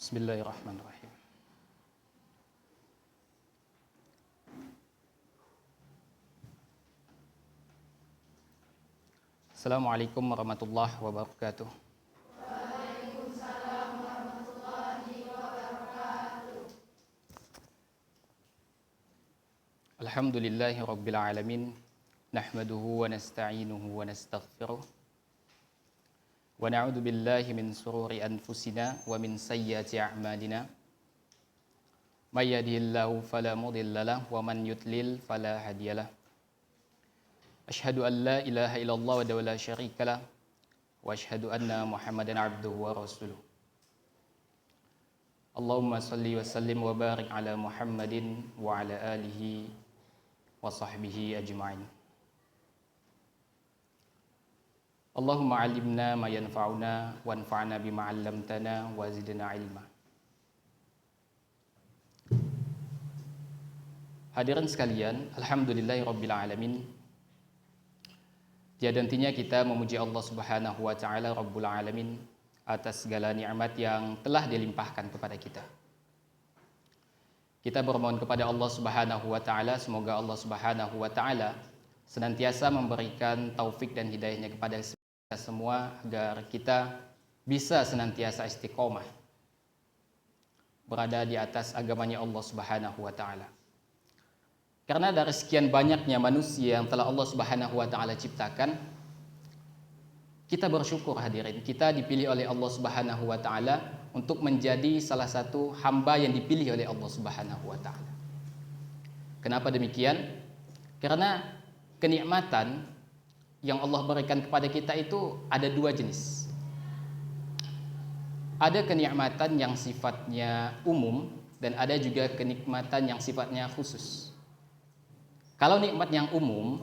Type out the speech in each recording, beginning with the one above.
Bismillahirrahmanirrahim. Assalamualaikum warahmatullahi wabarakatuh. Alhamdulillahi rabbil alamin. Nahmaduhu wa nasta'inuhu wa nastaghfiruh. Wa na'udzu billahi min sururi anfusina wa min sayyiati a'malina. May yahdihillahu fala mudilla lahu wa man yudlil fala hadiyalah. Asyhadu an la ilaha illallah wa la syarika lah wa asyhadu anna Muhammadan abduhu wa rasuluh. Allahumma salli wa sallim wa barik ala Muhammadin wa ala alihi wa sahbihi ajma'in. Allahumma 'allimna ma yanfa'una wanfa'na bima 'allamtana wa zidna ilma. Hadirin sekalian, alhamdulillahirabbil alamin. Tiada hentinya kita memuji Allah Subhanahu wa taala Rabbul Alamin atas segala nikmat yang telah dilimpahkan kepada kita. Kita bermohon kepada Allah Subhanahu wa taala semoga Allah Subhanahu wa taala senantiasa memberikan taufik dan hidayahnya kepada kita semua agar kita bisa senantiasa istiqomah berada di atas agamanya Allah Subhanahu wa taala. Karena dari sekian banyaknya manusia yang telah Allah Subhanahu wa taala ciptakan, kita bersyukur hadirin, kita dipilih oleh Allah Subhanahu wa taala untuk menjadi salah satu hamba yang dipilih oleh Allah Subhanahu wa taala. Kenapa demikian? Karena kenikmatan yang Allah berikan kepada kita itu ada dua jenis. Ada kenikmatan yang sifatnya umum dan ada juga kenikmatan yang sifatnya khusus. Kalau nikmat yang umum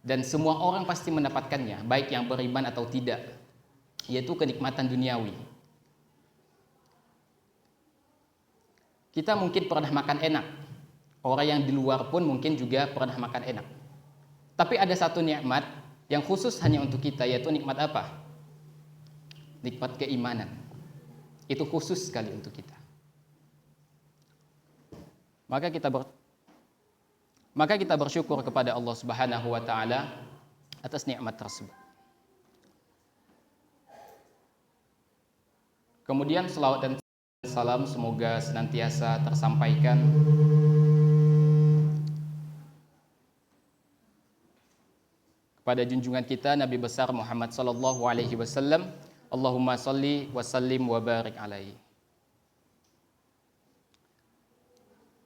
dan semua orang pasti mendapatkannya, baik yang beriman atau tidak, yaitu kenikmatan duniawi. Kita mungkin pernah makan enak, orang yang di luar pun mungkin juga pernah makan enak. Tapi ada satu nikmat yang khusus hanya untuk kita, yaitu nikmat apa? Nikmat keimanan. Itu khusus sekali untuk kita. Maka kita bersyukur kepada Allah Subhanahu wa taala atas nikmat tersebut. Kemudian selawat dan salam semoga senantiasa tersampaikan kepada junjungan kita Nabi besar Muhammad sallallahu alaihi wasallam. Allahumma salli wa sallim wa barik alaihi.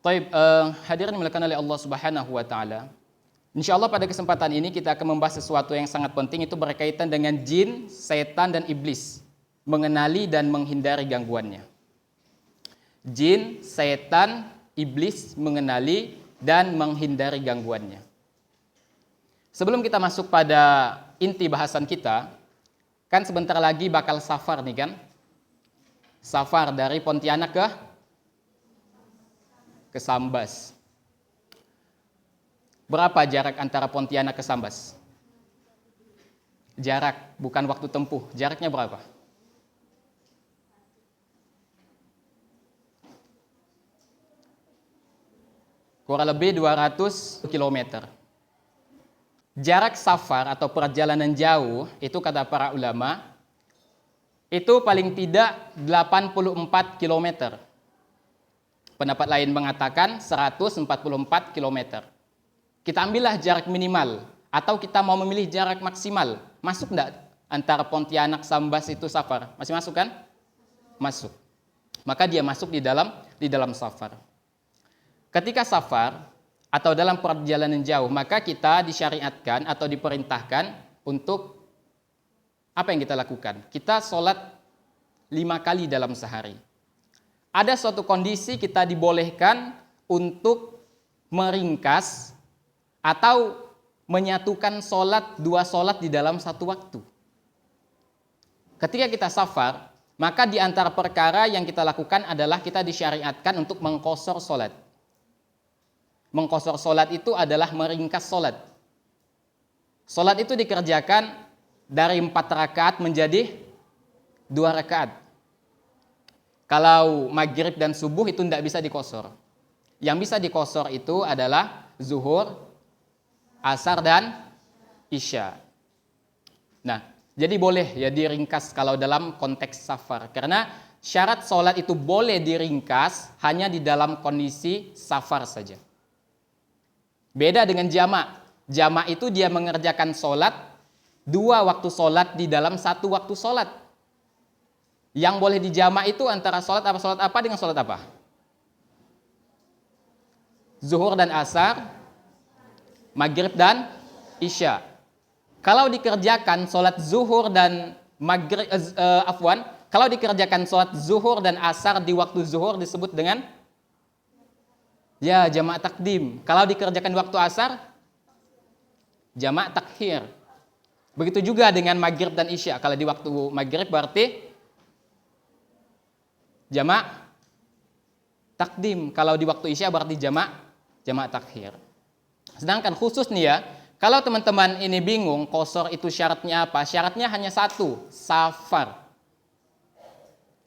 Baik, hadirin dimuliakan oleh Allah Subhanahu wa taala. Insyaallah pada kesempatan ini kita akan membahas sesuatu yang sangat penting, itu berkaitan dengan jin, setan dan iblis, mengenali dan menghindari gangguannya. Jin, setan, iblis, mengenali dan menghindari gangguannya. Sebelum kita masuk pada inti bahasan kita, kan sebentar lagi bakal safar nih kan? Safar dari Pontianak ke Sambas. Berapa jarak antara Pontianak ke Sambas? Jarak, bukan waktu tempuh. Jaraknya berapa? Kurang lebih 200 km. Jarak safar atau perjalanan jauh, itu kata para ulama, itu paling tidak 84 km. Pendapat lain mengatakan 144 km. Kita ambillah jarak minimal, atau kita mau memilih jarak maksimal. Masuk enggak antara Pontianak Sambas itu safar? Masih masuk kan? Masuk. Maka dia masuk di dalam safar. Ketika safar atau dalam perjalanan jauh, maka kita disyariatkan atau diperintahkan untuk apa yang kita lakukan? Kita sholat 5 kali dalam sehari. Ada suatu kondisi kita dibolehkan untuk meringkas atau menyatukan dua sholat di dalam satu waktu. Ketika kita safar, maka di antara perkara yang kita lakukan adalah kita disyariatkan untuk mengqashar sholat. Mengqashar sholat itu adalah meringkas sholat. Sholat itu dikerjakan dari 4 rakaat menjadi 2 rakaat. Kalau maghrib dan subuh itu tidak bisa dikosor. Yang bisa dikosor itu adalah zuhur, asar, dan isya. Nah, jadi boleh ya diringkas kalau dalam konteks safar. Karena syarat sholat itu boleh diringkas hanya di dalam kondisi safar saja. Beda dengan jamak. Jamak itu dia mengerjakan sholat, 2 waktu sholat di dalam 1 waktu sholat. Yang boleh dijamak itu antara sholat apa dengan sholat apa? Zuhur dan asar, maghrib dan isya. Kalau dikerjakan sholat zuhur dan maghrib, kalau dikerjakan sholat zuhur dan asar di waktu zuhur disebut dengan ya jamak takdim. Kalau dikerjakan waktu asar, jamak takhir. Begitu juga dengan maghrib dan isya. Kalau di waktu maghrib berarti jamak takdim. Kalau di waktu isya berarti jamak takhir. Sedangkan khusus nih ya, kalau teman-teman ini bingung qashar itu syaratnya apa? Syaratnya hanya 1, safar.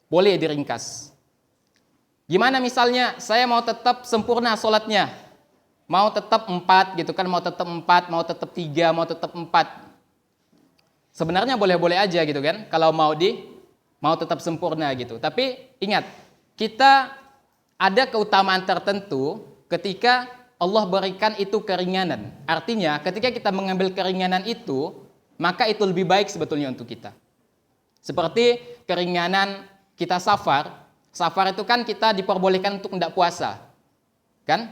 Boleh diringkas. Gimana misalnya saya mau tetap sempurna sholatnya, mau tetap 4 gitu kan, mau tetap 4, mau tetap 3, mau tetap 4. Sebenarnya boleh-boleh aja gitu kan, kalau mau tetap sempurna gitu. Tapi ingat, kita ada keutamaan tertentu ketika Allah berikan itu keringanan. Artinya ketika kita mengambil keringanan itu, maka itu lebih baik sebetulnya untuk kita. Seperti keringanan kita safar. Safar itu kan kita diperbolehkan untuk tidak puasa. Kan?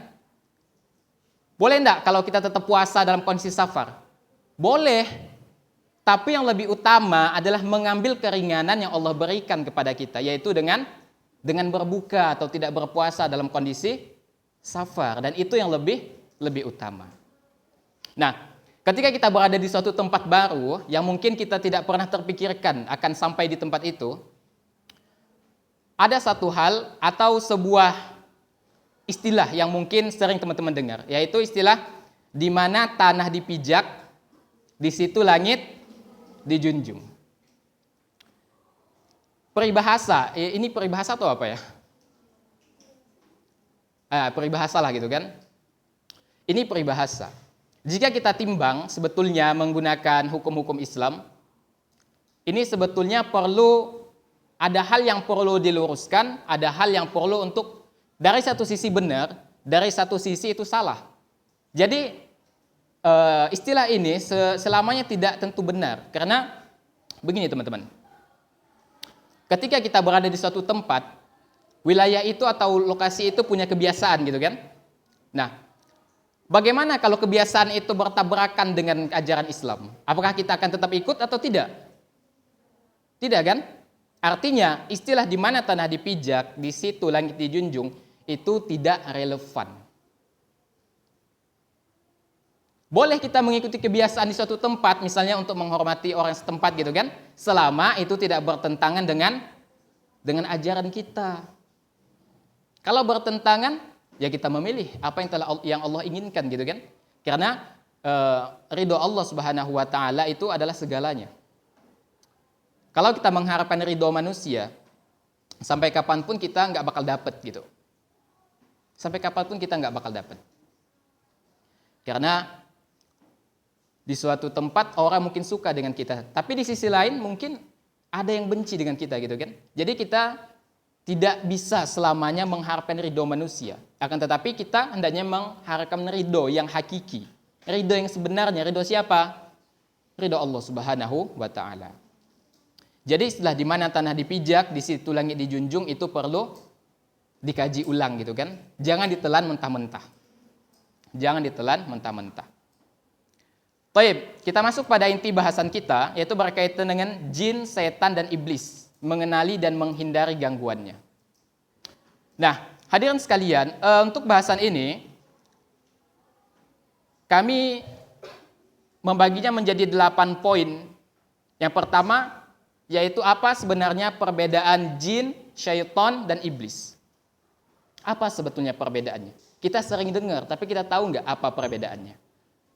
Boleh enggak kalau kita tetap puasa dalam kondisi safar? Boleh. Tapi yang lebih utama adalah mengambil keringanan yang Allah berikan kepada kita, yaitu dengan berbuka atau tidak berpuasa dalam kondisi safar, dan itu yang lebih utama. Nah, ketika kita berada di suatu tempat baru yang mungkin kita tidak pernah terpikirkan akan sampai di tempat itu, ada satu hal atau sebuah istilah yang mungkin sering teman-teman dengar, yaitu istilah di mana tanah dipijak, di situ langit dijunjung. Peribahasa, ini peribahasa atau apa ya? Peribahasa lah gitu kan. Ini peribahasa. Jika kita timbang sebetulnya menggunakan hukum-hukum Islam, ini sebetulnya ada hal yang perlu diluruskan, ada hal yang perlu untuk dari satu sisi benar, dari satu sisi itu salah. Jadi istilah ini selamanya tidak tentu benar, karena begini teman-teman. Ketika kita berada di suatu tempat, wilayah itu atau lokasi itu punya kebiasaan gitu kan. Nah, bagaimana kalau kebiasaan itu bertabrakan dengan ajaran Islam? Apakah kita akan tetap ikut atau tidak? Tidak kan? Artinya istilah di mana tanah dipijak, di situ langit dijunjung, itu tidak relevan. Boleh kita mengikuti kebiasaan di suatu tempat, misalnya untuk menghormati orang setempat gitu kan, selama itu tidak bertentangan dengan ajaran kita. Kalau bertentangan, ya kita memilih apa yang Allah inginkan gitu kan. Karena ridho Allah Subhanahu wa taala itu adalah segalanya. Kalau kita mengharapkan ridho manusia, sampai kapanpun kita nggak bakal dapat gitu. Sampai kapanpun kita nggak bakal dapat. Karena di suatu tempat orang mungkin suka dengan kita, tapi di sisi lain mungkin ada yang benci dengan kita gitu kan. Jadi kita tidak bisa selamanya mengharapkan ridho manusia. Akan tetapi kita hendaknya mengharapkan ridho yang hakiki. Ridho yang sebenarnya, ridho siapa? Ridho Allah Subhanahu wa taala. Jadi setelah di mana tanah dipijak, di situ langit dijunjung, itu perlu dikaji ulang gitu kan. Jangan ditelan mentah-mentah. Jangan ditelan mentah-mentah. Baik, kita masuk pada inti bahasan kita, yaitu berkaitan dengan jin, setan, dan iblis, mengenali dan menghindari gangguannya. Nah, hadirin sekalian, untuk bahasan ini, kami membaginya menjadi 8 poin. Yang pertama, yaitu apa sebenarnya perbedaan jin, syaitan, dan iblis. Apa sebetulnya perbedaannya? Kita sering dengar, tapi kita tahu nggak apa perbedaannya?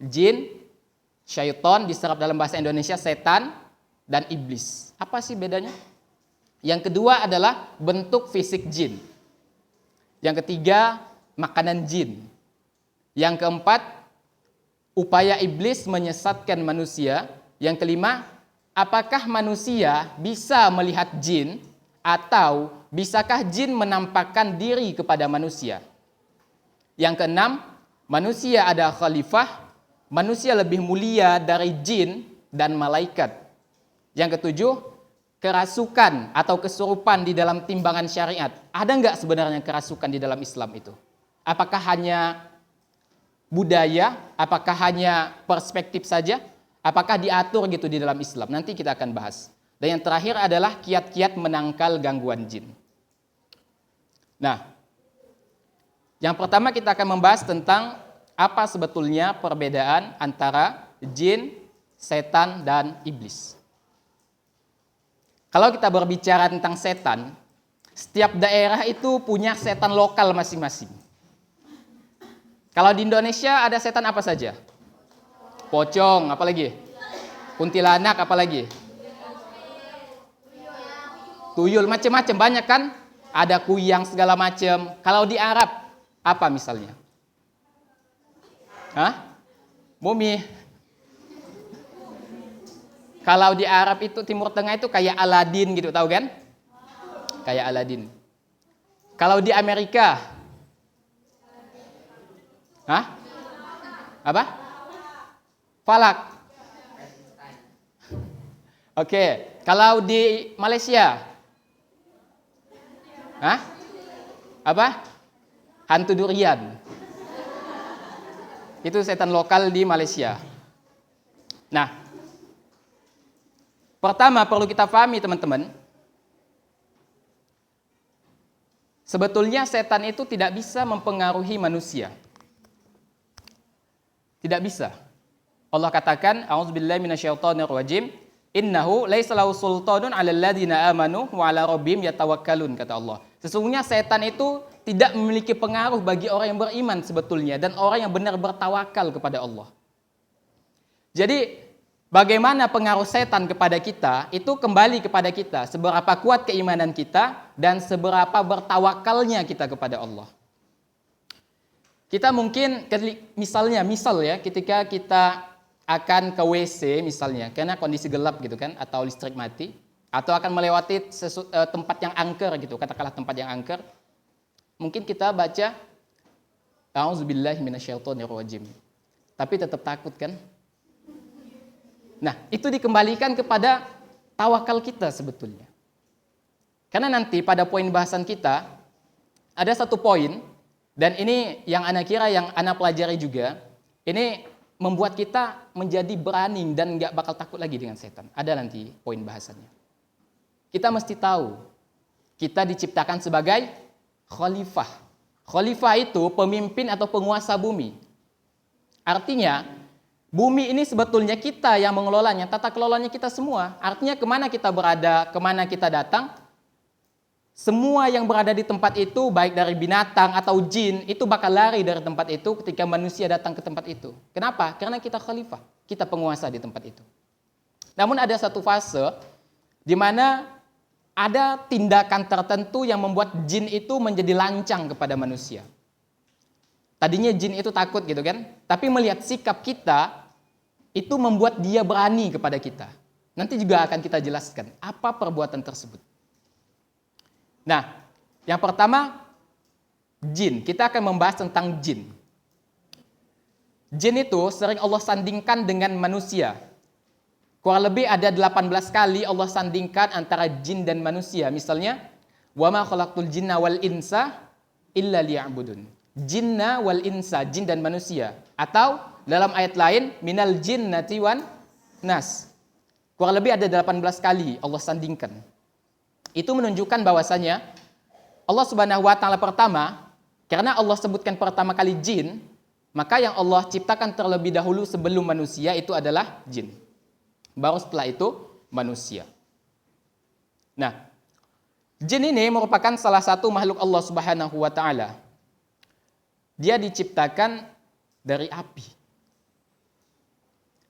Jin, syaitan diserap dalam bahasa Indonesia setan, dan iblis. Apa sih bedanya? Yang kedua adalah bentuk fisik jin. Yang ketiga, makanan jin. Yang keempat, upaya iblis menyesatkan manusia. Yang kelima, apakah manusia bisa melihat jin atau bisakah jin menampakkan diri kepada manusia? Yang keenam, manusia ada khalifah, manusia lebih mulia dari jin dan malaikat. Yang ketujuh, kerasukan atau kesurupan di dalam timbangan syariat. Ada nggak sebenarnya kerasukan di dalam Islam itu? Apakah hanya budaya? Apakah hanya perspektif saja? Apakah diatur gitu di dalam Islam? Nanti kita akan bahas. Dan yang terakhir adalah kiat-kiat menangkal gangguan jin. Nah, yang pertama kita akan membahas tentang apa sebetulnya perbedaan antara jin, setan, dan iblis. Kalau kita berbicara tentang setan, setiap daerah itu punya setan lokal masing-masing. Kalau di Indonesia ada setan apa saja? Pocong, apa lagi? Kuntilanak, apa lagi? Tuyul, macam-macam, banyak kan? Ada kuyang segala macam. Kalau di Arab, apa misalnya? Hah? Mumi. Kalau di Arab itu Timur Tengah itu kayak Aladin gitu, tahu kan? Kayak Aladin. Kalau di Amerika, hah? Apa? Falak. Oke. Kalau di Malaysia, hah? Apa? Hantu durian. Itu setan lokal di Malaysia. Nah, pertama perlu kita pahami teman-teman, sebetulnya setan itu tidak bisa mempengaruhi manusia. Tidak bisa. Allah katakan, a'udzubillahi minasyaitonirrajim, innahu laisa lahu sultanun 'alal ladzina amanu wa 'ala rabbihim yatawakkalun, kata Allah. Sesungguhnya setan itu tidak memiliki pengaruh bagi orang yang beriman sebetulnya dan orang yang benar bertawakal kepada Allah. Jadi bagaimana pengaruh setan kepada kita, itu kembali kepada kita. Seberapa kuat keimanan kita dan seberapa bertawakalnya kita kepada Allah. Kita mungkin, misal ya, ketika kita akan ke WC misalnya, karena kondisi gelap gitu kan, atau listrik mati, atau akan melewati tempat yang angker gitu, katakanlah tempat yang angker, mungkin kita baca, a'udzubillahi minasyaitonirrajim. Tapi tetap takut kan? Nah, itu dikembalikan kepada tawakal kita sebetulnya. Karena nanti pada poin bahasan kita, ada satu poin, dan ini yang ana kira, yang ana pelajari juga, ini membuat kita menjadi berani dan nggak bakal takut lagi dengan setan. Ada nanti poin bahasannya. Kita mesti tahu, kita diciptakan sebagai khalifah. Khalifah itu pemimpin atau penguasa bumi. Artinya, bumi ini sebetulnya kita yang mengelolanya, tata kelolanya kita semua. Artinya kemana kita berada, kemana kita datang, semua yang berada di tempat itu, baik dari binatang atau jin, itu bakal lari dari tempat itu ketika manusia datang ke tempat itu. Kenapa? Karena kita khalifah, kita penguasa di tempat itu. Namun ada satu fase di mana ada tindakan tertentu yang membuat jin itu menjadi lancang kepada manusia. Tadinya jin itu takut gitu kan, tapi melihat sikap kita, itu membuat dia berani kepada kita. Nanti juga akan kita jelaskan apa perbuatan tersebut. Nah, yang pertama, jin. Kita akan membahas tentang jin. Jin itu sering Allah sandingkan dengan manusia. Kurang lebih ada 18 kali Allah sandingkan antara jin dan manusia. Misalnya, wa ma khalaqtul jinna wal insa illa liya'budun. Jinna wal insa, jin dan manusia. Atau dalam ayat lain, minal jinnati wan nas. Kurang lebih ada 18 kali Allah sandingkan. Itu menunjukkan bahwasanya Allah Subhanahu wa taala pertama, karena Allah sebutkan pertama kali jin, maka yang Allah ciptakan terlebih dahulu sebelum manusia itu adalah jin. Baru setelah itu manusia. Nah, jin ini merupakan salah satu makhluk Allah Subhanahu wa taala. Dia diciptakan dari api.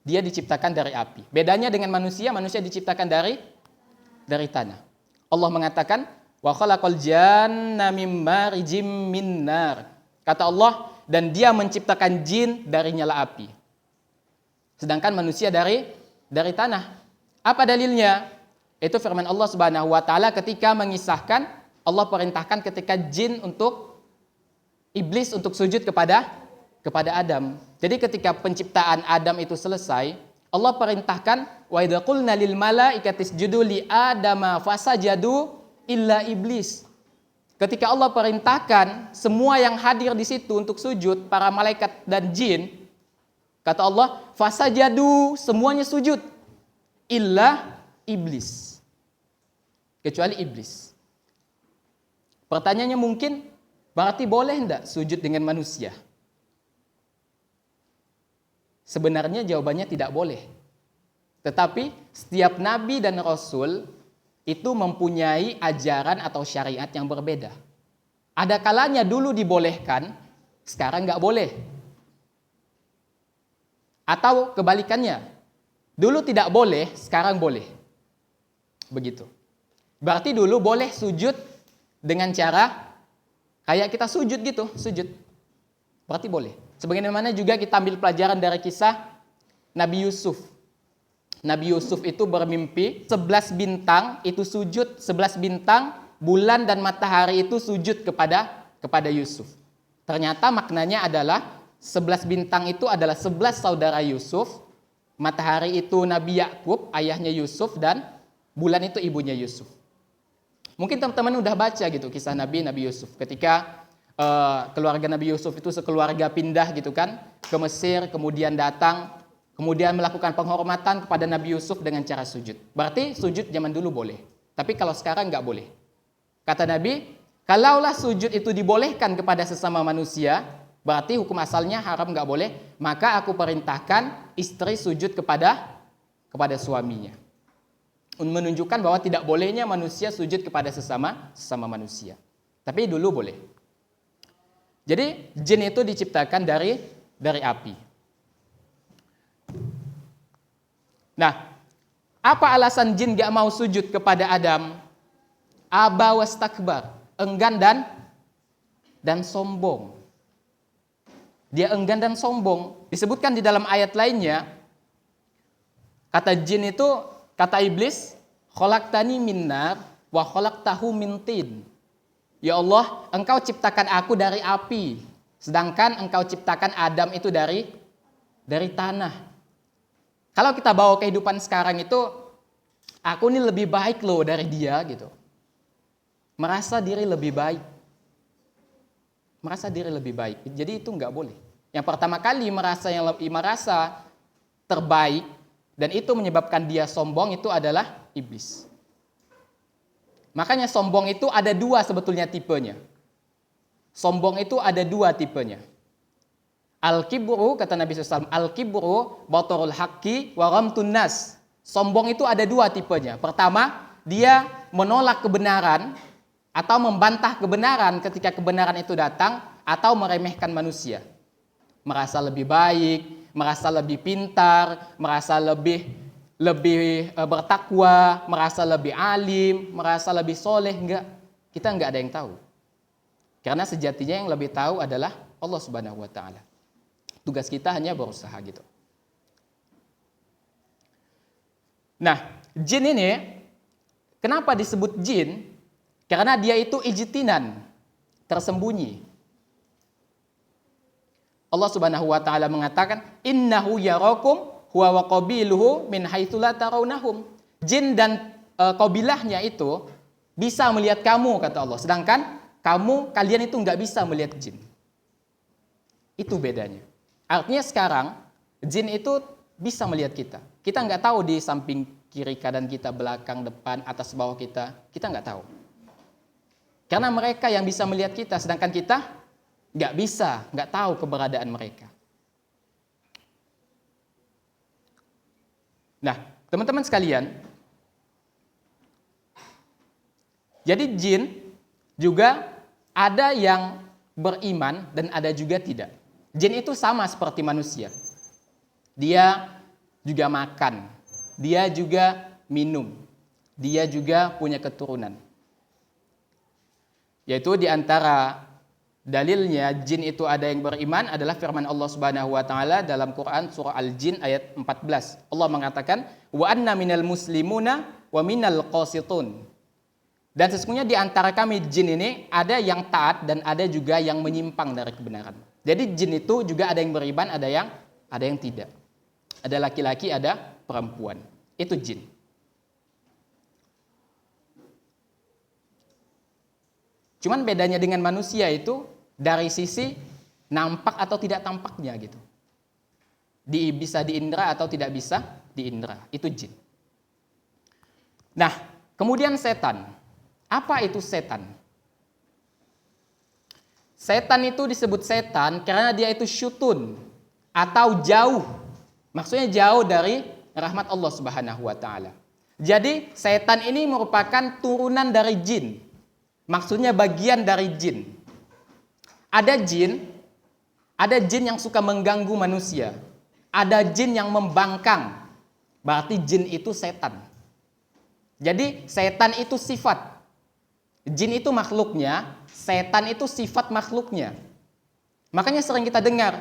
Dia diciptakan dari api. Bedanya dengan manusia, manusia diciptakan dari tanah. Allah mengatakan, wa khalaqal janna mim marijim min nar. Kata Allah, dan dia menciptakan jin dari nyala api. Sedangkan manusia dari tanah. Apa dalilnya? Itu firman Allah Subhanahu wa taala ketika mengisahkan Allah perintahkan ketika jin untuk iblis untuk sujud kepada Adam. Jadi ketika penciptaan Adam itu selesai, Allah perintahkan wa idza qulna lil malaikati isjudu li adama fasajadu illa iblis. Ketika Allah perintahkan semua yang hadir di situ untuk sujud, para malaikat dan jin, kata Allah, fasajadu, semuanya sujud, illa iblis. Kecuali iblis. Pertanyaannya mungkin, berarti boleh enggak sujud dengan manusia? Sebenarnya jawabannya tidak boleh. Tetapi setiap nabi dan rasul itu mempunyai ajaran atau syariat yang berbeda. Ada kalanya dulu dibolehkan, sekarang nggak boleh. Atau kebalikannya, dulu tidak boleh, sekarang boleh. Begitu. Berarti dulu boleh sujud dengan cara kayak kita sujud gitu, sujud. Berarti boleh. Sebagaimana juga kita ambil pelajaran dari kisah Nabi Yusuf. Nabi Yusuf itu bermimpi 11 bintang itu sujud, 11 bintang, bulan dan matahari itu sujud kepada Yusuf. Ternyata maknanya adalah 11 bintang itu adalah 11 saudara Yusuf, matahari itu Nabi Yakub, ayahnya Yusuf, dan bulan itu ibunya Yusuf. Mungkin teman-teman udah baca gitu kisah Nabi Yusuf ketika keluarga Nabi Yusuf itu sekeluarga pindah gitu kan ke Mesir, kemudian datang, kemudian melakukan penghormatan kepada Nabi Yusuf dengan cara sujud. Berarti sujud zaman dulu boleh, tapi kalau sekarang nggak boleh. Kata Nabi, kalaulah sujud itu dibolehkan kepada sesama manusia, berarti hukum asalnya haram, nggak boleh. Maka aku perintahkan istri sujud kepada suaminya, menunjukkan bahwa tidak bolehnya manusia sujud kepada sesama manusia. Tapi dulu boleh. Jadi jin itu diciptakan dari api. Nah, apa alasan jin gak mau sujud kepada Adam? Aba wastakbar, enggan dan sombong. Dia enggan dan sombong. Disebutkan di dalam ayat lainnya, kata jin itu, kata iblis, khalaqtani min nar wa khalaqtahu min tin. Ya Allah, engkau ciptakan aku dari api, sedangkan engkau ciptakan Adam itu dari tanah. Kalau kita bawa kehidupan sekarang itu, aku ini lebih baik loh dari dia gitu. Merasa diri lebih baik. Merasa diri lebih baik. Jadi itu enggak boleh. Yang pertama kali merasa terbaik dan itu menyebabkan dia sombong itu adalah iblis. Makanya sombong itu ada dua sebetulnya tipenya. Sombong itu ada dua tipenya. Al-kibru, kata Nabi SAW, al-kibru batarul haqqi wa ghamtun nas. Sombong itu ada dua tipenya. Pertama, dia menolak kebenaran atau membantah kebenaran ketika kebenaran itu datang, atau meremehkan manusia. Merasa lebih baik, merasa lebih pintar, merasa lebih bertakwa, merasa lebih alim, merasa lebih soleh. Enggak, kita enggak ada yang tahu. Karena sejatinya yang lebih tahu adalah Allah Subhanahu wa taala. Tugas kita hanya berusaha gitu. Nah, jin ini kenapa disebut jin? Karena dia itu ijtinan, tersembunyi. Allah Subhanahu wa taala mengatakan, "Innahu yarakum huwa wa qabiluhu min haitsu la tarawnahum." Jin dan qabilahnya itu bisa melihat kamu, kata Allah. Sedangkan kalian itu enggak bisa melihat jin. Itu bedanya. Artinya sekarang jin itu bisa melihat kita. Kita enggak tahu di samping kiri kanan kita, belakang, depan, atas bawah kita enggak tahu. Karena mereka yang bisa melihat kita, sedangkan kita enggak tahu keberadaan mereka. Nah, teman-teman sekalian, jadi jin juga ada yang beriman dan ada juga tidak. Jin itu sama seperti manusia. Dia juga makan, dia juga minum. dia juga punya keturunan. Yaitu di antara dalilnya jin itu ada yang beriman adalah firman Allah Subhanahu wa taala dalam Quran surah Al-Jin ayat 14. Allah mengatakan, "Wa anna minal muslimuna wa minal qasitun." Dan sesungguhnya di antara kami jin ini ada yang taat dan ada juga yang menyimpang dari kebenaran. Jadi jin itu juga ada yang beriman, ada yang tidak. Ada laki-laki, ada perempuan. Itu jin. Cuman bedanya dengan manusia itu dari sisi nampak atau tidak tampaknya gitu. Bisa diindra atau tidak bisa diindra. Itu jin. Nah, kemudian setan. Apa itu setan? Setan itu disebut setan karena dia itu syutun atau jauh. Maksudnya jauh dari rahmat Allah Subhanahu wa taala. Jadi setan ini merupakan turunan dari jin. Maksudnya bagian dari jin. Ada jin yang suka mengganggu manusia. Ada jin yang membangkang. Berarti jin itu setan. Jadi setan itu sifat. Jin itu makhluknya, setan itu sifat makhluknya. Makanya sering kita dengar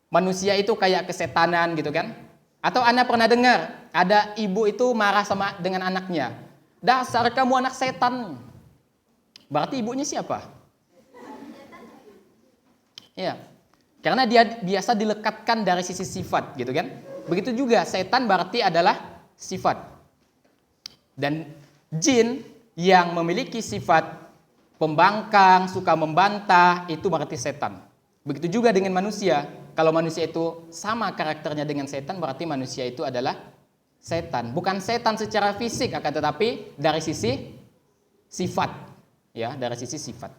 manusia itu kayak kesetanan gitu kan? Atau Anda pernah dengar ada ibu itu marah dengan anaknya. Dasar kamu anak setan. Berarti ibunya siapa? Ya, karena dia biasa dilekatkan dari sisi sifat, gitu kan? Begitu juga setan berarti adalah sifat. Dan jin yang memiliki sifat pembangkang, suka membantah, itu berarti setan. Begitu juga dengan manusia. Kalau manusia itu sama karakternya dengan setan, berarti manusia itu adalah setan. Bukan setan secara fisik, akan tetapi dari sisi sifat. Ya, dari sisi sifat.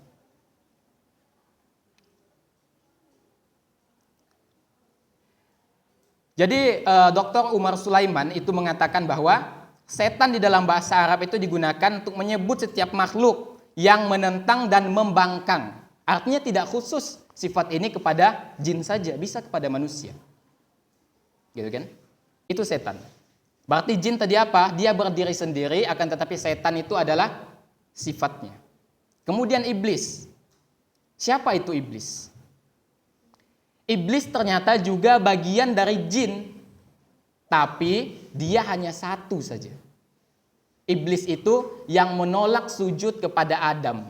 Jadi Dr. Umar Sulaiman itu mengatakan bahwa setan di dalam bahasa Arab itu digunakan untuk menyebut setiap makhluk yang menentang dan membangkang. Artinya tidak khusus sifat ini kepada jin saja, bisa kepada manusia. Gitu kan? Itu setan. Berarti jin tadi apa? Dia berdiri sendiri, akan tetapi setan itu adalah sifatnya. Kemudian iblis. Siapa itu iblis? Iblis ternyata juga bagian dari jin. Tapi dia hanya satu saja. Iblis itu yang menolak sujud kepada Adam.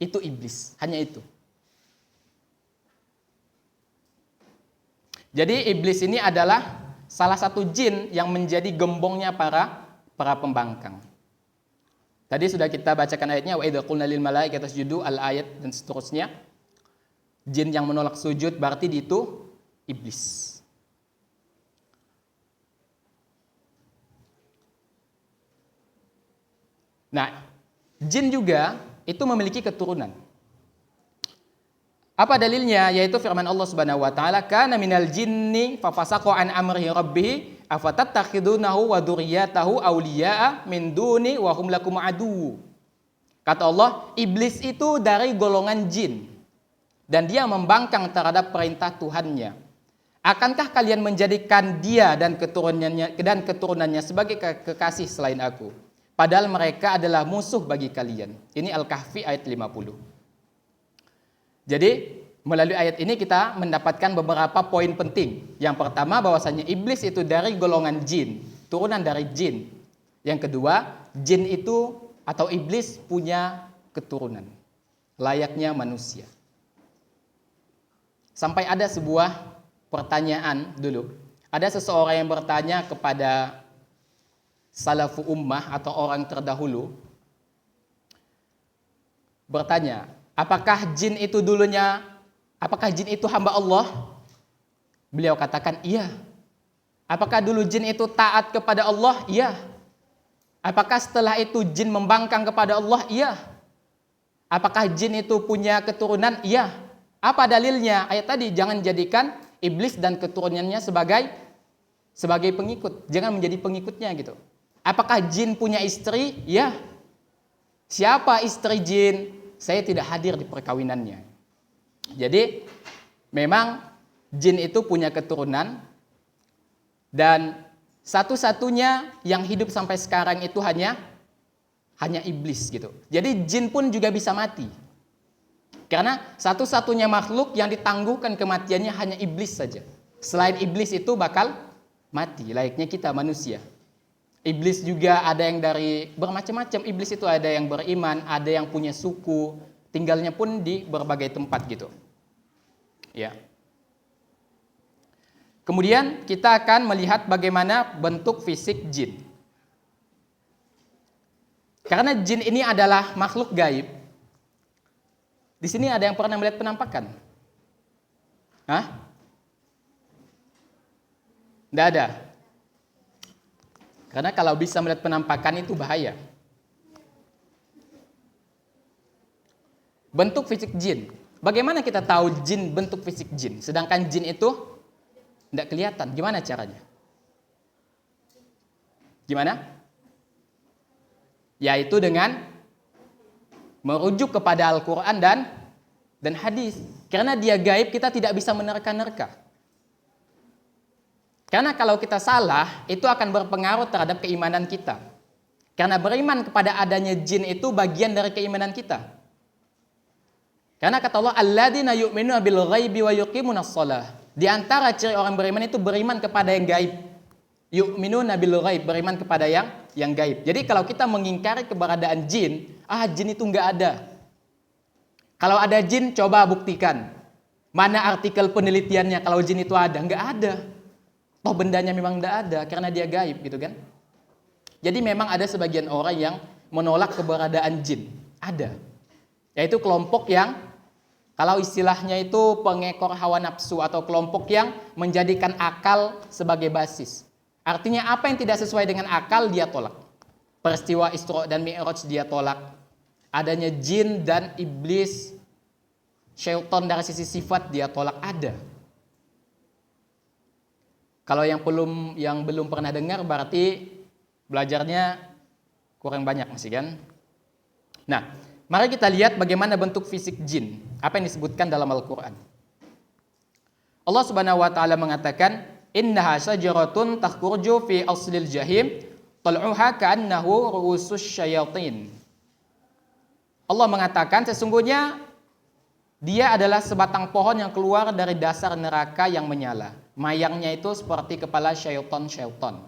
Itu iblis, hanya itu. Jadi iblis ini adalah salah satu jin yang menjadi gembongnya para pembangkang. Tadi sudah kita bacakan ayatnya, wa idza qulna lil malaikati isjudu al-ayat dan seterusnya. Jin yang menolak sujud berarti itu iblis. Nah, jin juga itu memiliki keturunan. Apa dalilnya? Yaitu firman Allah Subhanahu wa taala, "Kana minal jinni fa fasaqa an amri rabbih afatattakhidunahu wa dzurriyyatahu awliya'a min duni wa hum lakum adu." Kata Allah, iblis itu dari golongan jin dan dia membangkang terhadap perintah Tuhannya. Akankah kalian menjadikan dia dan keturunannya sebagai kekasih selain aku? Padahal mereka adalah musuh bagi kalian. Ini Al-Kahfi ayat 50. Jadi melalui ayat ini kita mendapatkan beberapa poin penting. Yang pertama bahwasanya iblis itu dari golongan jin, turunan dari jin. Yang kedua, jin itu atau iblis punya keturunan layaknya manusia. Sampai ada sebuah pertanyaan dulu. Ada seseorang yang bertanya kepada salafu ummah atau orang terdahulu, bertanya, apakah jin itu hamba Allah? Beliau katakan iya. Apakah dulu jin itu taat kepada Allah? Iya. Apakah setelah itu jin membangkang kepada Allah? Iya. Apakah jin itu punya keturunan? Iya. Apa dalilnya? Ayat tadi, jangan jadikan iblis dan keturunannya sebagai pengikut. Jangan menjadi pengikutnya gitu. Apakah jin punya istri? Ya. Siapa istri jin? Saya tidak hadir di perkawinannya. Jadi memang jin itu punya keturunan dan Satu-satunya yang hidup sampai sekarang itu hanya iblis gitu. Jadi jin pun juga bisa mati. Karena satu-satunya makhluk yang ditangguhkan kematiannya hanya iblis saja. Selain iblis itu bakal mati, layaknya kita manusia. Iblis juga ada yang dari bermacam-macam. Iblis itu ada yang beriman, ada yang punya suku, tinggalnya pun di berbagai tempat gitu. Ya. Kemudian kita akan melihat bagaimana bentuk fisik jin. Karena jin ini adalah makhluk gaib. Di sini ada yang pernah melihat penampakan? Hah? Tidak ada. Karena kalau bisa melihat penampakan itu bahaya. Bentuk fisik jin. Bagaimana kita tahu jin bentuk fisik jin? Sedangkan jin itu tidak kelihatan. Gimana caranya? Gimana? Yaitu dengan merujuk kepada Al-Quran dan hadis. Karena dia gaib, kita tidak bisa menerka-nerka. Karena kalau kita salah, itu akan berpengaruh terhadap keimanan kita. Karena beriman kepada adanya jin itu bagian dari keimanan kita. Karena kata Allah, alladzina yu'minuna bil ghaibi wa yuqimunas shalah. Di antara ciri orang beriman itu beriman kepada yang gaib. Yu'minuna bil ghaib, beriman kepada yang gaib. Jadi kalau kita mengingkari keberadaan jin, jin itu enggak ada. Kalau ada jin, coba buktikan. Mana artikel penelitiannya kalau jin itu ada? Enggak ada. Toh bendanya memang enggak ada karena dia gaib gitu kan. Jadi memang ada sebagian orang yang menolak keberadaan jin. Ada. Yaitu kelompok yang kalau istilahnya itu pengekor hawa nafsu atau kelompok yang menjadikan akal sebagai basis. Artinya apa yang tidak sesuai dengan akal dia tolak. Peristiwa Isra dan Mi'raj dia tolak. Adanya jin dan iblis, syaitan dari sisi sifat dia tolak, ada. Kalau yang belum pernah dengar berarti belajarnya kurang banyak masih kan. Nah, mari kita lihat bagaimana bentuk fisik jin. Apa yang disebutkan dalam Al-Quran. Allah Subhanahu wa taala mengatakan, "Innaha syajaratun takhruju fi aslil jahim, tal'uha ka'annahu ru'usus syayatin." Allah mengatakan sesungguhnya dia adalah sebatang pohon yang keluar dari dasar neraka yang menyala. Mayangnya itu seperti kepala syaitan-syaitan.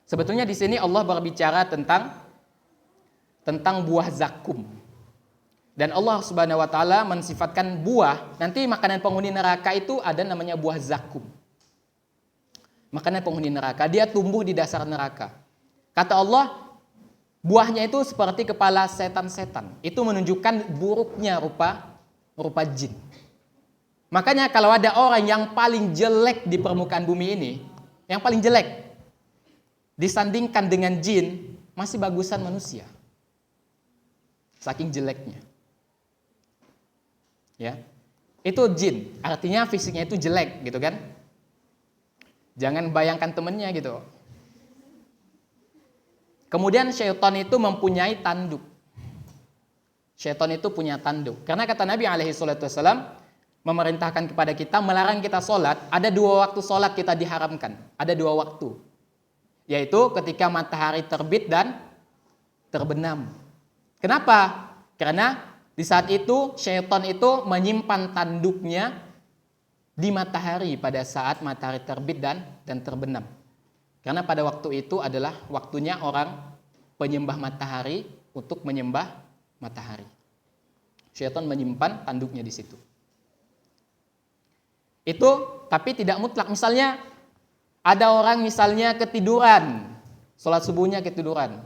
Sebetulnya di sini Allah berbicara tentang buah zakum. Dan Allah Subhanahu wa taala mensifatkan buah, nanti makanan penghuni neraka itu ada namanya buah zakum. Makanan penghuni neraka, dia tumbuh di dasar neraka. Kata Allah, buahnya itu seperti kepala setan-setan. Itu menunjukkan buruknya rupa jin. Makanya kalau ada orang yang paling jelek di permukaan bumi ini, yang paling jelek disandingkan dengan jin, masih bagusan manusia. Saking jeleknya. Ya. Itu jin, artinya fisiknya itu jelek gitu kan. Jangan bayangkan temennya gitu. Kemudian syaitan itu mempunyai tanduk. Syaitan itu punya tanduk. Karena kata Nabi SAW memerintahkan kepada kita, melarang kita sholat. Ada 2 waktu sholat kita diharamkan. Ada 2 waktu. Yaitu ketika matahari terbit dan terbenam. Kenapa? Karena di saat itu syaitan itu menyimpan tanduknya di matahari pada saat matahari terbit dan terbenam. Karena pada waktu itu adalah waktunya orang penyembah matahari untuk menyembah matahari. Syaitan menyimpan tanduknya di situ. Itu tapi tidak mutlak. Misalnya ada orang misalnya ketiduran, sholat subuhnya ketiduran.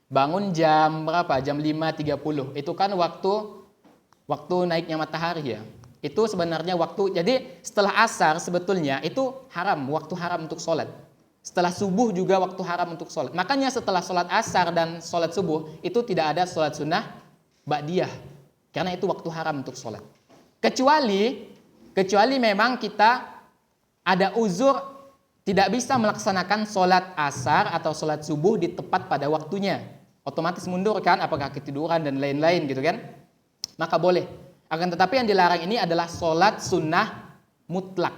Bangun jam berapa? Jam 5.30. Itu kan waktu naiknya matahari ya. Itu sebenarnya waktu, jadi setelah asar sebetulnya itu haram, waktu haram untuk sholat. Setelah subuh juga waktu haram untuk sholat. Makanya setelah sholat asar dan sholat subuh itu tidak ada sholat sunnah ba'diyah. Karena itu waktu haram untuk sholat. Kecuali memang kita ada uzur tidak bisa melaksanakan sholat asar atau sholat subuh di tepat pada waktunya. Otomatis mundur kan, apakah ketiduran dan lain-lain gitu kan. Maka boleh. Akan tetapi yang dilarang ini adalah sholat sunnah mutlak.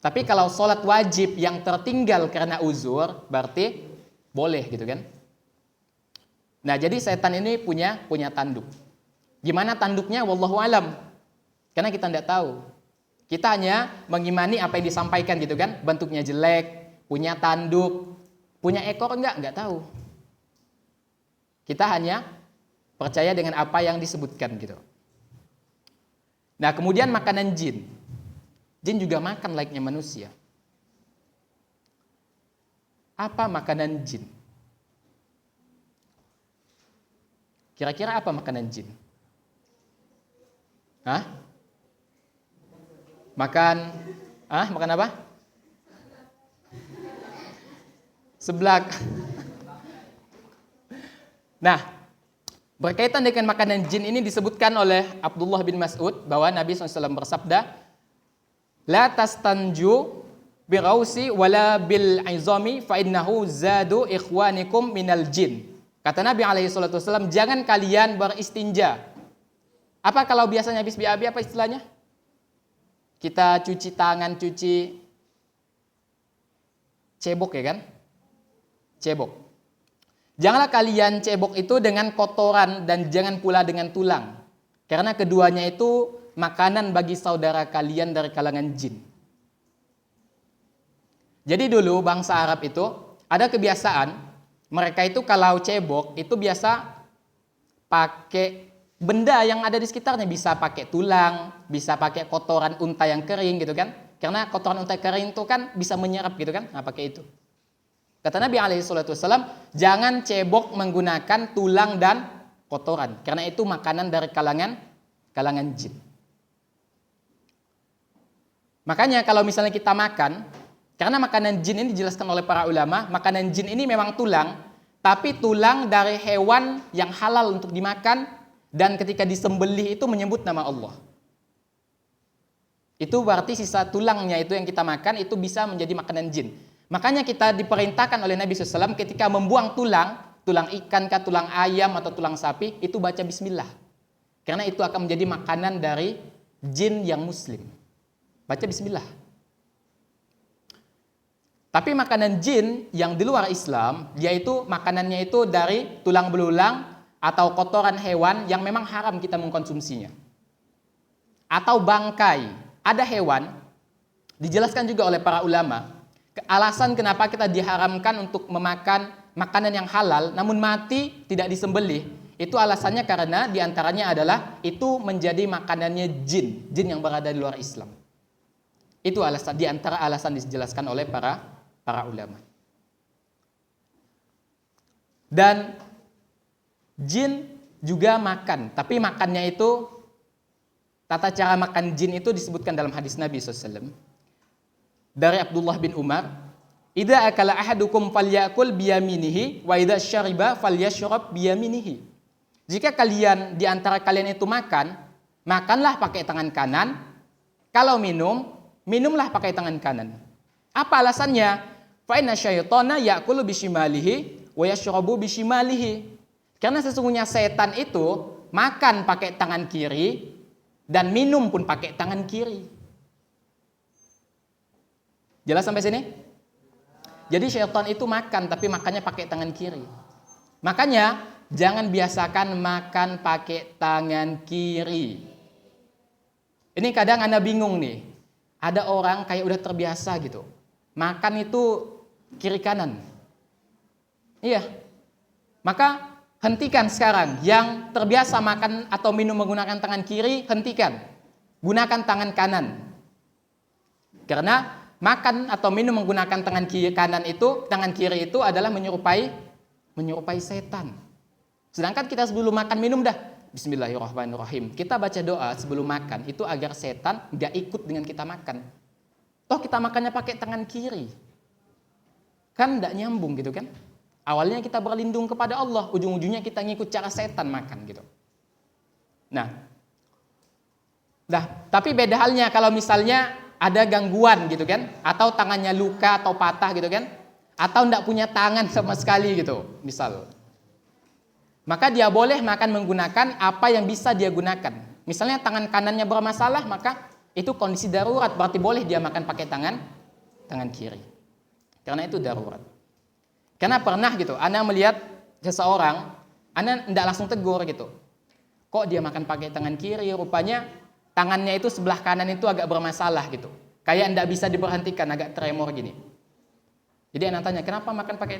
Tapi kalau sholat wajib yang tertinggal karena uzur, berarti boleh gitu kan. Nah, jadi setan ini punya tanduk. Gimana tanduknya? Wallahu alam. Karena kita tidak tahu. Kita hanya mengimani apa yang disampaikan gitu kan. Bentuknya jelek, punya tanduk, punya ekor enggak tahu. Kita hanya percaya dengan apa yang disebutkan gitu. Nah, kemudian makanan jin. Jin juga makan layaknya manusia. Apa makanan jin? Kira-kira apa makanan jin? Hah? Makan apa? Seblak. Nah, berkaitan dengan makanan jin ini disebutkan oleh Abdullah bin Mas'ud bahwa Nabi SAW bersabda, La tastanju birausi wala bil izami fa innahu zadu ikhwanikum minal jin. Kata Nabi SAW, jangan kalian beristinja. Apa kalau biasanya habis BAB apa istilahnya? Kita cuci tangan, cuci cebok ya kan? Cebok. Janganlah kalian cebok itu dengan kotoran dan jangan pula dengan tulang. Karena keduanya itu makanan bagi saudara kalian dari kalangan jin. Jadi dulu bangsa Arab itu ada kebiasaan, mereka itu kalau cebok itu biasa pakai benda yang ada di sekitarnya. Bisa pakai tulang, bisa pakai kotoran unta yang kering gitu kan. Karena kotoran unta kering itu kan bisa menyerap gitu kan. Nah, pakai itu. Kata Nabi SAW, jangan cebok menggunakan tulang dan kotoran. Karena itu makanan dari kalangan jin. Makanya kalau misalnya kita makan, karena makanan jin ini dijelaskan oleh para ulama, makanan jin ini memang tulang, tapi tulang dari hewan yang halal untuk dimakan, dan ketika disembelih itu menyebut nama Allah. Itu berarti sisa tulangnya itu yang kita makan, itu bisa menjadi makanan jin. Makanya kita diperintahkan oleh Nabi SAW ketika membuang tulang ikan, tulang ayam, atau tulang sapi, itu baca bismillah. Karena itu akan menjadi makanan dari jin yang muslim. Baca bismillah. Tapi makanan jin yang di luar Islam, yaitu makanannya itu dari tulang belulang atau kotoran hewan yang memang haram kita mengkonsumsinya. Atau bangkai. Ada hewan, dijelaskan juga oleh para ulama, alasan kenapa kita diharamkan untuk memakan makanan yang halal namun mati tidak disembelih, itu alasannya karena diantaranya adalah itu menjadi makanannya jin yang berada di luar Islam. Itu alasan, diantara alasan dijelaskan oleh para ulama. Dan jin juga makan, tapi makannya itu, tata cara makan jin itu disebutkan dalam hadis Nabi SAW. Dari Abdullah bin Umar, idza akala ahadukum falyakul biyaminihi wa idza syariba falyashrab biyaminihi. Jika kalian di antara kalian itu makan, makanlah pakai tangan kanan. Kalau minum, minumlah pakai tangan kanan. Apa alasannya? Fa inna syaitana ya'kulu bishimalihi wa yashrabu bishimalihi. Karena sesungguhnya setan itu makan pakai tangan kiri dan minum pun pakai tangan kiri. Jelas sampai sini? Jadi syaitan itu makan, tapi makannya pakai tangan kiri. Makanya jangan biasakan makan pakai tangan kiri. Ini kadang Anda bingung nih. Ada orang kayak udah terbiasa gitu. Makan itu kiri kanan. Iya. Maka hentikan sekarang. Yang terbiasa makan atau minum menggunakan tangan kiri, hentikan. Gunakan tangan kanan. Karena makan atau minum menggunakan tangan kiri itu adalah menyerupai setan. Sedangkan kita sebelum makan minum dah Bismillahirrahmanirrahim. Kita baca doa sebelum makan itu agar setan gak ikut dengan kita makan. Toh kita makannya pakai tangan kiri. Kan gak nyambung gitu kan. Awalnya kita berlindung kepada Allah, ujung-ujungnya kita ngikut cara setan makan gitu. Nah, tapi beda halnya kalau misalnya ada gangguan gitu kan, atau tangannya luka atau patah gitu kan, atau enggak punya tangan sama sekali gitu, misal. Maka dia boleh makan menggunakan apa yang bisa dia gunakan. Misalnya tangan kanannya bermasalah, maka itu kondisi darurat, berarti boleh dia makan pakai tangan kiri. Karena itu darurat. Karena pernah gitu, ana melihat seseorang, ana tidak langsung tegur gitu. Kok dia makan pakai tangan kiri? Rupanya tangannya itu sebelah kanan itu agak bermasalah gitu. Kayak tidak bisa diberhentikan, agak tremor gini. Jadi ana tanya, kenapa makan pakai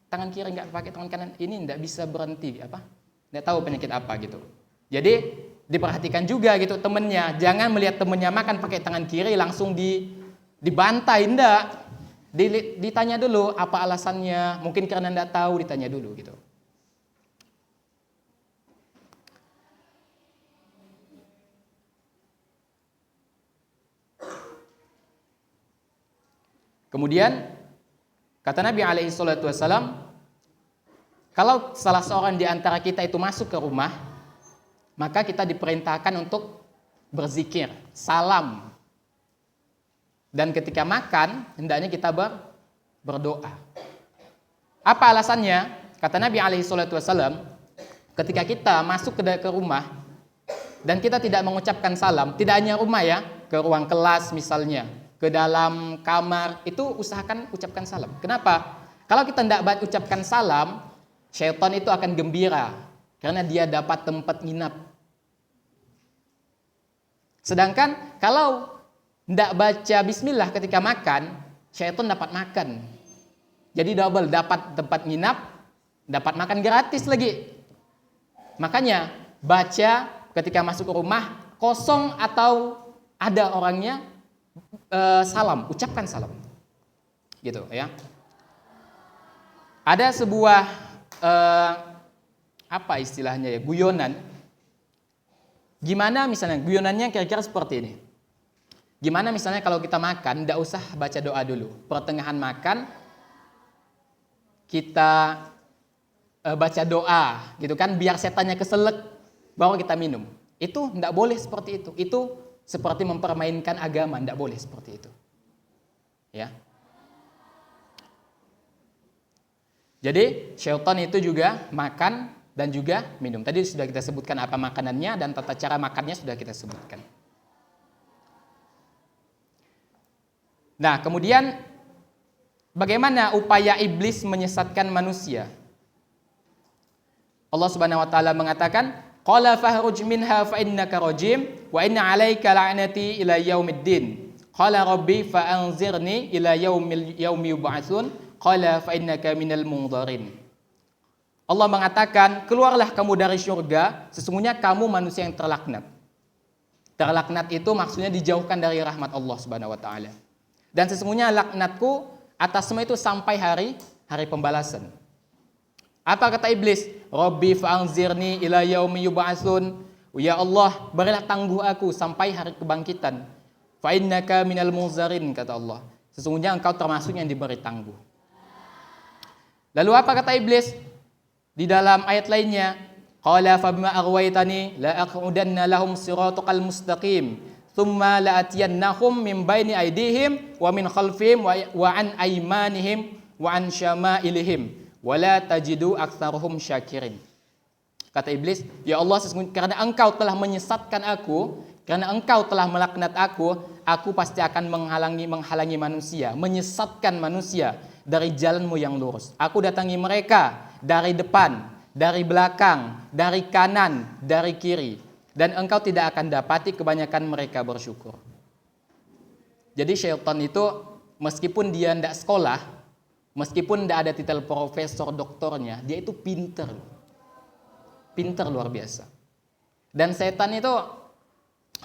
tangan kiri, nggak pakai tangan kanan? Ini tidak bisa berhenti, apa? Tidak tahu penyakit apa gitu. Jadi diperhatikan juga gitu temennya. Jangan melihat temennya makan pakai tangan kiri langsung dibantai, enggak. Ditanya dulu apa alasannya. Mungkin karena enggak tahu, ditanya dulu gitu. Kemudian kata Nabi alaihi salatu wasallam, kalau salah seorang di antara kita itu masuk ke rumah, maka kita diperintahkan untuk berzikir, salam. Dan ketika makan, hendaknya kita berdoa. Apa alasannya? Kata Nabi alaihi salatu wasallam, ketika kita masuk ke rumah dan kita tidak mengucapkan salam, tidak hanya rumah ya, ke ruang kelas misalnya, ke dalam kamar, itu usahakan ucapkan salam. Kenapa? Kalau kita tidak ucapkan salam, syaitan itu akan gembira karena dia dapat tempat nginap. Sedangkan kalau tidak baca bismillah ketika makan, syaitan dapat makan. Jadi double, dapat tempat nginap, dapat makan gratis lagi. Makanya baca ketika masuk ke rumah, kosong atau ada orangnya, salam, ucapkan salam. Gitu ya. Ada sebuah apa istilahnya ya, guyonan. Gimana misalnya guyonannya kira-kira seperti ini. Gimana misalnya kalau kita makan, tidak usah baca doa dulu. Pertengahan makan kita baca doa, gitu kan, biar setannya keselak, baru kita minum. Itu tidak boleh seperti itu. Itu seperti mempermainkan agama, tidak boleh seperti itu. Ya. Jadi syaitan itu juga makan dan juga minum. Tadi sudah kita sebutkan apa makanannya dan tata cara makannya sudah kita sebutkan. Nah, kemudian bagaimana upaya iblis menyesatkan manusia? Allah Subhanahu wa taala mengatakan, "Qala fahruj minha fa innaka rajim wa inna 'alaika la'nati ila yaumiddin." Qala rabbi fa anzirni ila yaumi yub'atsun. Qala fa innaka minal munzarin. Allah mengatakan, keluarlah kamu dari syurga, sesungguhnya kamu manusia yang terlaknat. Terlaknat itu maksudnya dijauhkan dari rahmat Allah Subhanahu wa taala. Dan sesungguhnya laknatku atasmu itu sampai hari pembalasan. Apa kata iblis? Rabbi fa'anzirni ila yaumi yub'atsun. Ya Allah, berilah tangguh aku sampai hari kebangkitan. Fa innaka minal munzarin, kata Allah. Sesungguhnya engkau termasuk yang diberi tangguh. Lalu apa kata iblis? Di dalam ayat lainnya, qala fa bima aghwaytani la aqudanna lahum siratal mustaqim thumma la atiyannahum min baini aydihim wa min khalfihim wa an aymanihim wa an syama'ilihim wa la tajidu aktsaruhum syakirin. Kata iblis, ya Allah, sesungguhnya karena engkau telah menyesatkan aku, karena engkau telah melaknat aku pasti akan menghalangi manusia, menyesatkan manusia dari jalanmu yang lurus. Aku datangi mereka dari depan, dari belakang, dari kanan, dari kiri. Dan engkau tidak akan dapati kebanyakan mereka bersyukur. Jadi syaitan itu meskipun dia tidak sekolah, meskipun tidak ada titel profesor doktornya, dia itu pinter. Pinter luar biasa. Dan setan itu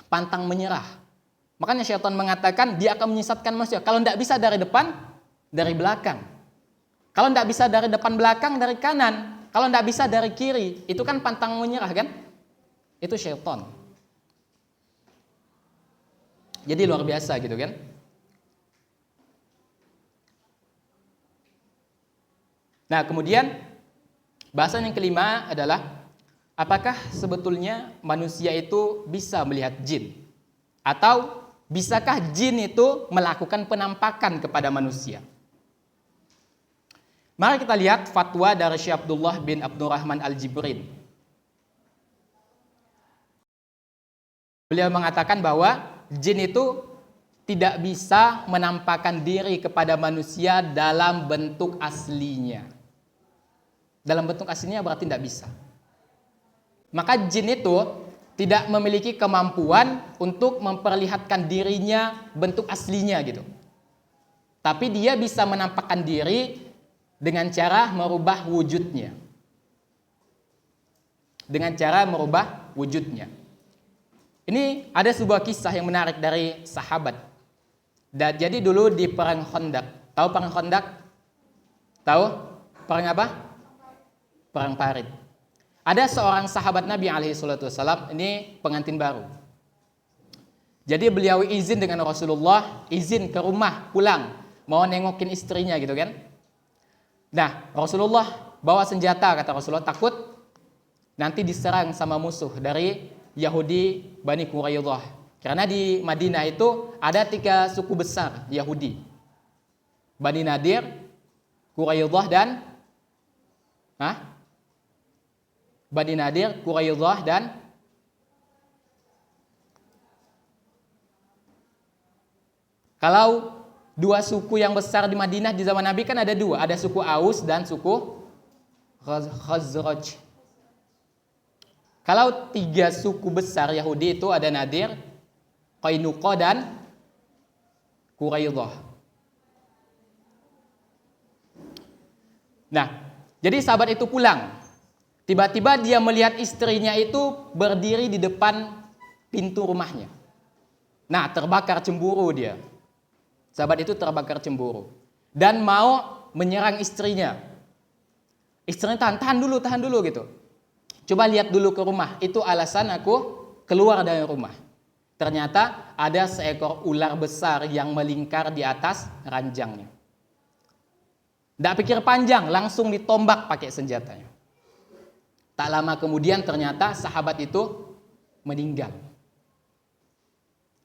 pantang menyerah. Makanya syaitan mengatakan dia akan menyesatkan manusia. Kalau tidak bisa dari depan, dari belakang. Kalau tidak bisa dari depan belakang, dari kanan. Kalau tidak bisa dari kiri, itu kan pantang menyerah kan? Itu syaitan. Jadi luar biasa gitu kan? Nah, kemudian bahasan yang kelima adalah apakah sebetulnya manusia itu bisa melihat jin? Atau bisakah jin itu melakukan penampakan kepada manusia? Mari kita lihat fatwa dari Syekh Abdullah bin Abdurrahman Al-Jibrin. Beliau mengatakan bahwa jin itu tidak bisa menampakkan diri kepada manusia dalam bentuk aslinya. Dalam bentuk aslinya berarti tidak bisa. Maka jin itu tidak memiliki kemampuan untuk memperlihatkan dirinya bentuk aslinya gitu. Tapi dia bisa menampakkan diri dengan cara merubah wujudnya. Dengan cara merubah wujudnya. Ini ada sebuah kisah yang menarik dari sahabat. Dan jadi dulu di perang Khandaq. Tahu perang Khandaq? Tahu? Perang apa? Perang Parit. Ada seorang sahabat Nabi SAW, ini pengantin baru. Jadi beliau izin dengan Rasulullah, izin ke rumah pulang, mau nengokin istrinya gitu kan. Nah, Rasulullah bawa senjata, kata Rasulullah, takut nanti diserang sama musuh dari Yahudi Bani Quraidah. Karena di Madinah itu ada 3 suku besar Yahudi. Bani Nadir, Quraidah dan Bani Nadir, Quraidah dan kalau 2 suku yang besar di Madinah di zaman Nabi kan ada 2, ada suku Aus dan suku Khazraj. Kalau 3 suku besar Yahudi itu ada Nadir, Qainuqa dan Quraidah. Nah, jadi sahabat itu pulang. Tiba-tiba dia melihat istrinya itu berdiri di depan pintu rumahnya. Nah, terbakar cemburu dia. Sahabat itu terbakar cemburu dan mau menyerang istrinya. Istrinya tahan dulu gitu. Coba lihat dulu ke rumah. Itu alasan aku keluar dari rumah. Ternyata ada seekor ular besar yang melingkar di atas ranjangnya. Tidak pikir panjang, langsung ditombak pakai senjatanya. Tak lama kemudian ternyata sahabat itu meninggal.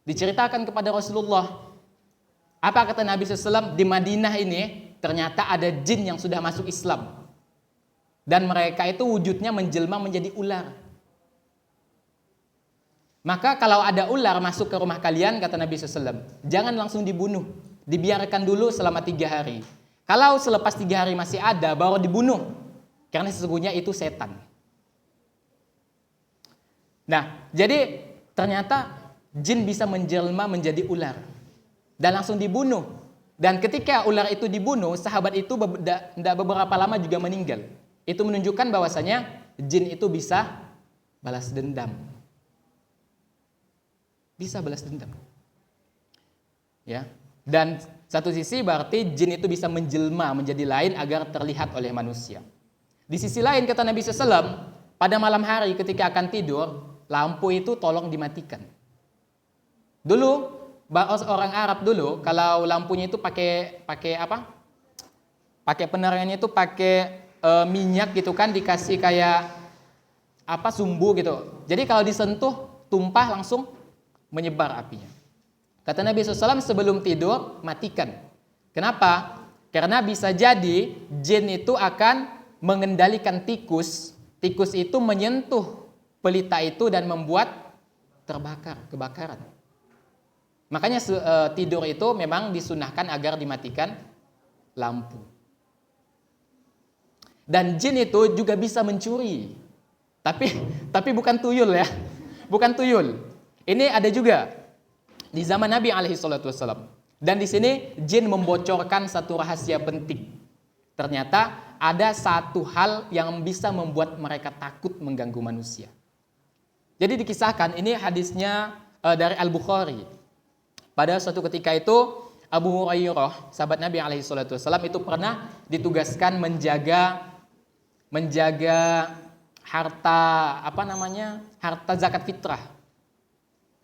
Diceritakan kepada Rasulullah. Apa kata Nabi SAW? Di Madinah ini ternyata ada jin yang sudah masuk Islam. Dan mereka itu wujudnya menjelma menjadi ular. Maka kalau ada ular masuk ke rumah kalian, kata Nabi SAW, jangan langsung dibunuh. Dibiarkan dulu selama 3 hari. Kalau selepas 3 hari masih ada, baru dibunuh. Karena sesungguhnya itu setan. Nah, jadi ternyata jin bisa menjelma menjadi ular. Dan langsung dibunuh. Dan ketika ular itu dibunuh, sahabat itu tidak beberapa lama juga meninggal. Itu menunjukkan bahwasanya jin itu bisa balas dendam. Bisa balas dendam. Ya. Dan satu sisi berarti jin itu bisa menjelma menjadi lain agar terlihat oleh manusia. Di sisi lain kata Nabi SAW, pada malam hari ketika akan tidur, lampu itu tolong dimatikan. Dulu orang Arab dulu kalau lampunya itu pakai apa? Pakai penerangannya itu pakai minyak gitu kan, dikasih kayak apa sumbu gitu. Jadi kalau disentuh tumpah langsung menyebar apinya. Kata Nabi SAW sebelum tidur matikan. Kenapa? Karena bisa jadi jin itu akan mengendalikan tikus. Tikus itu menyentuh pelita itu dan membuat kebakaran. Makanya tidur itu memang disunahkan agar dimatikan lampu. Dan jin itu juga bisa mencuri. Tapi bukan tuyul ya. Bukan tuyul. Ini ada juga di zaman Nabi SAW. Dan di sini jin membocorkan satu rahasia penting. Ternyata ada satu hal yang bisa membuat mereka takut mengganggu manusia. Jadi dikisahkan, ini hadisnya dari Al-Bukhari. Pada suatu ketika itu Abu Hurairah, sahabat Nabi SAW itu pernah ditugaskan menjaga harta harta zakat fitrah.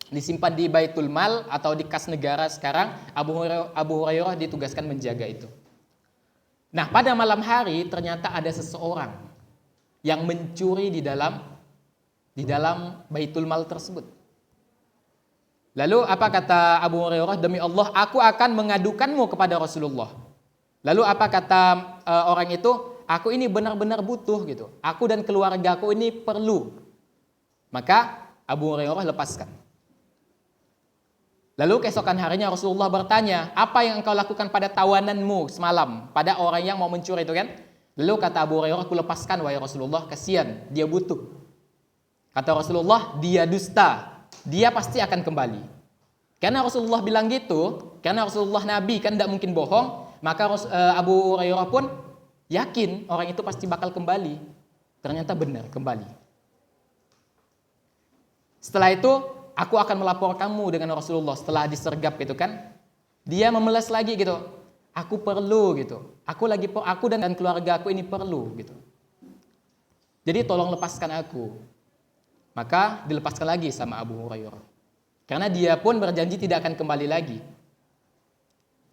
Disimpan di Baitul Mal atau di kas negara sekarang. Abu Hurairah ditugaskan menjaga itu. Nah, pada malam hari ternyata ada seseorang yang mencuri di dalam Baitul Mal tersebut. Lalu apa kata Abu Hurairah? Demi Allah, aku akan mengadukanmu kepada Rasulullah. Lalu apa kata orang itu? Aku ini benar-benar butuh gitu. Aku dan keluarga aku ini perlu. Maka Abu Hurairah lepaskan. Lalu keesokan harinya Rasulullah bertanya, apa yang engkau lakukan pada tawananmu semalam, pada orang yang mau mencuri itu kan? Lalu kata Abu Hurairah, aku lepaskan wahai Rasulullah, kasihan, dia butuh. Kata Rasulullah, dia dusta, dia pasti akan kembali. Karena Rasulullah bilang gitu, karena Rasulullah Nabi kan tidak mungkin bohong, maka Abu Hurairah pun yakin orang itu pasti bakal kembali. Ternyata benar, kembali. Setelah itu, aku akan melaporkanmu dengan Rasulullah setelah disergap itu kan. Dia memelas lagi gitu. Aku perlu gitu. Aku dan keluarga aku ini perlu gitu. Jadi tolong lepaskan aku. Maka dilepaskan lagi sama Abu Hurairah. Karena dia pun berjanji tidak akan kembali lagi.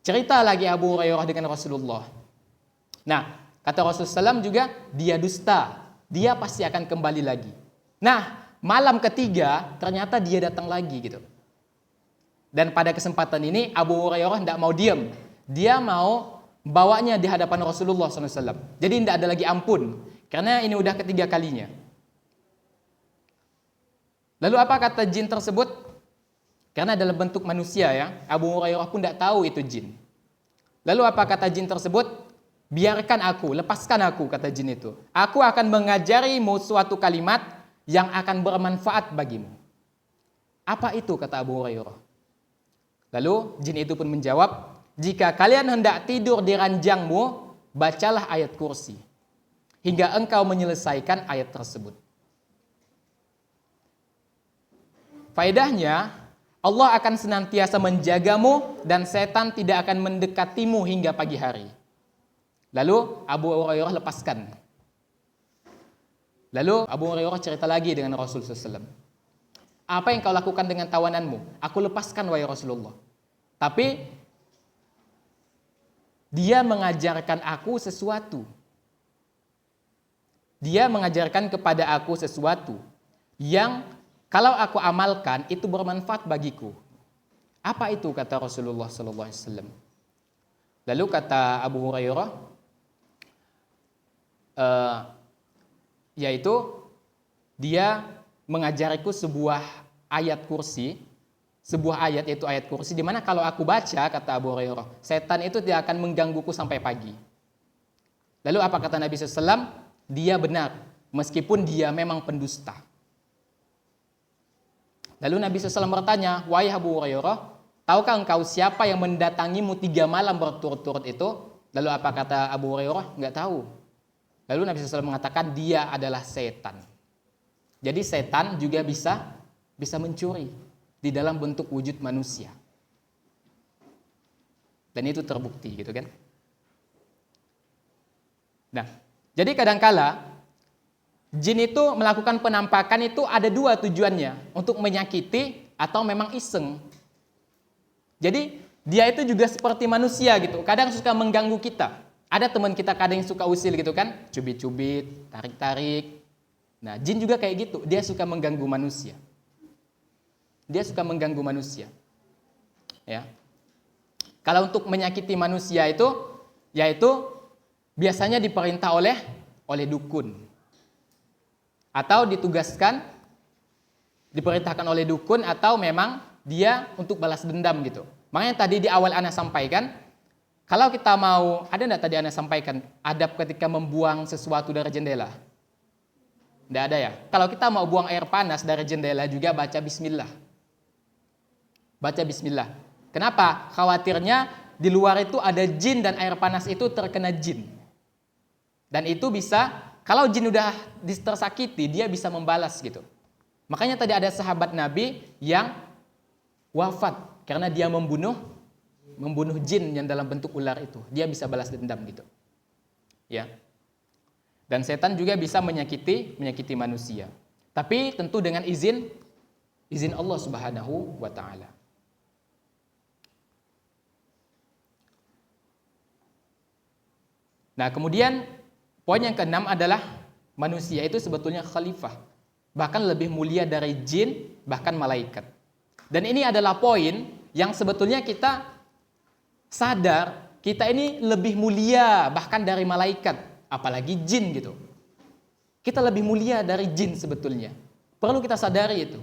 Cerita lagi Abu Hurairah dengan Rasulullah. Nah, kata Rasulullah SAW juga, dia dusta. Dia pasti akan kembali lagi. Nah, malam ketiga ternyata dia datang lagi gitu. Dan pada kesempatan ini Abu Hurairah tidak mau diam. Dia mau bawanya di hadapan Rasulullah SAW. Jadi tidak ada lagi ampun. Karena ini udah ketiga kalinya. Lalu apa kata jin tersebut? Karena dalam bentuk manusia ya. Abu Hurairah pun tidak tahu itu jin. Lalu apa kata jin tersebut? Biarkan aku, lepaskan aku, kata jin itu. Aku akan mengajarimu suatu kalimat yang akan bermanfaat bagimu. Apa itu, kata Abu Hurairah? Lalu jin itu pun menjawab, jika kalian hendak tidur di ranjangmu, bacalah ayat kursi hingga engkau menyelesaikan ayat tersebut. Faedahnya, Allah akan senantiasa menjagamu dan setan tidak akan mendekatimu hingga pagi hari. Lalu Abu Hurairah lepaskan. Lalu Abu Hurairah cerita lagi dengan Rasulullah SAW. Apa yang kau lakukan dengan tawananmu? Aku lepaskan wahai Rasulullah. Tapi dia mengajarkan aku sesuatu. Dia mengajarkan kepada aku sesuatu yang kalau aku amalkan itu bermanfaat bagiku. Apa itu, kata Rasulullah SAW? Lalu kata Abu Hurairah, yaitu dia mengajariku sebuah ayat kursi, sebuah ayat yaitu ayat kursi, di mana kalau aku baca, kata Abu Hurairah, setan itu tidak akan menggangguku sampai pagi. Lalu apa kata Nabi SAW? Dia benar, meskipun dia memang pendusta. Lalu Nabi SAW bertanya, wahai Abu Hurairah, tahukah engkau siapa yang mendatangimu 3 malam berturut-turut itu? Lalu apa kata Abu Hurairah? Enggak tahu. Lalu Nabi SAW mengatakan dia adalah setan. Jadi setan juga bisa mencuri di dalam bentuk wujud manusia. Dan itu terbukti gitu kan. Nah, jadi kadangkala jin itu melakukan penampakan itu ada 2 tujuannya. Untuk menyakiti atau memang iseng. Jadi dia itu juga seperti manusia gitu. Kadang suka mengganggu kita. Ada teman kita kadang yang suka usil gitu kan, cubit-cubit, tarik-tarik. Nah, jin juga kayak gitu, dia suka mengganggu manusia. Dia suka mengganggu manusia. Ya. Kalau untuk menyakiti manusia itu, yaitu biasanya diperintah oleh dukun. Atau diperintahkan oleh dukun atau memang dia untuk balas dendam gitu. Makanya tadi di awal Ana sampaikan, kalau kita mau, ada enggak tadi Anda sampaikan, adab ketika membuang sesuatu dari jendela? Enggak ada ya? Kalau kita mau buang air panas dari jendela juga baca bismillah. Baca bismillah. Kenapa? Khawatirnya di luar itu ada jin dan air panas itu terkena jin. Dan itu bisa, kalau jin udah tersakiti, dia bisa membalas gitu. Makanya tadi ada sahabat Nabi yang wafat karena dia membunuh jin yang dalam bentuk ular itu. Dia bisa balas dendam gitu. Ya. Dan setan juga bisa menyakiti manusia. Tapi tentu dengan izin Allah Subhanahu wa taala. Nah, kemudian poin yang keenam adalah manusia itu sebetulnya khalifah. Bahkan lebih mulia dari jin, bahkan malaikat. Dan ini adalah poin yang sebetulnya kita sadar kita ini lebih mulia bahkan dari malaikat, apalagi jin gitu. Kita lebih mulia dari jin sebetulnya. Perlu kita sadari itu.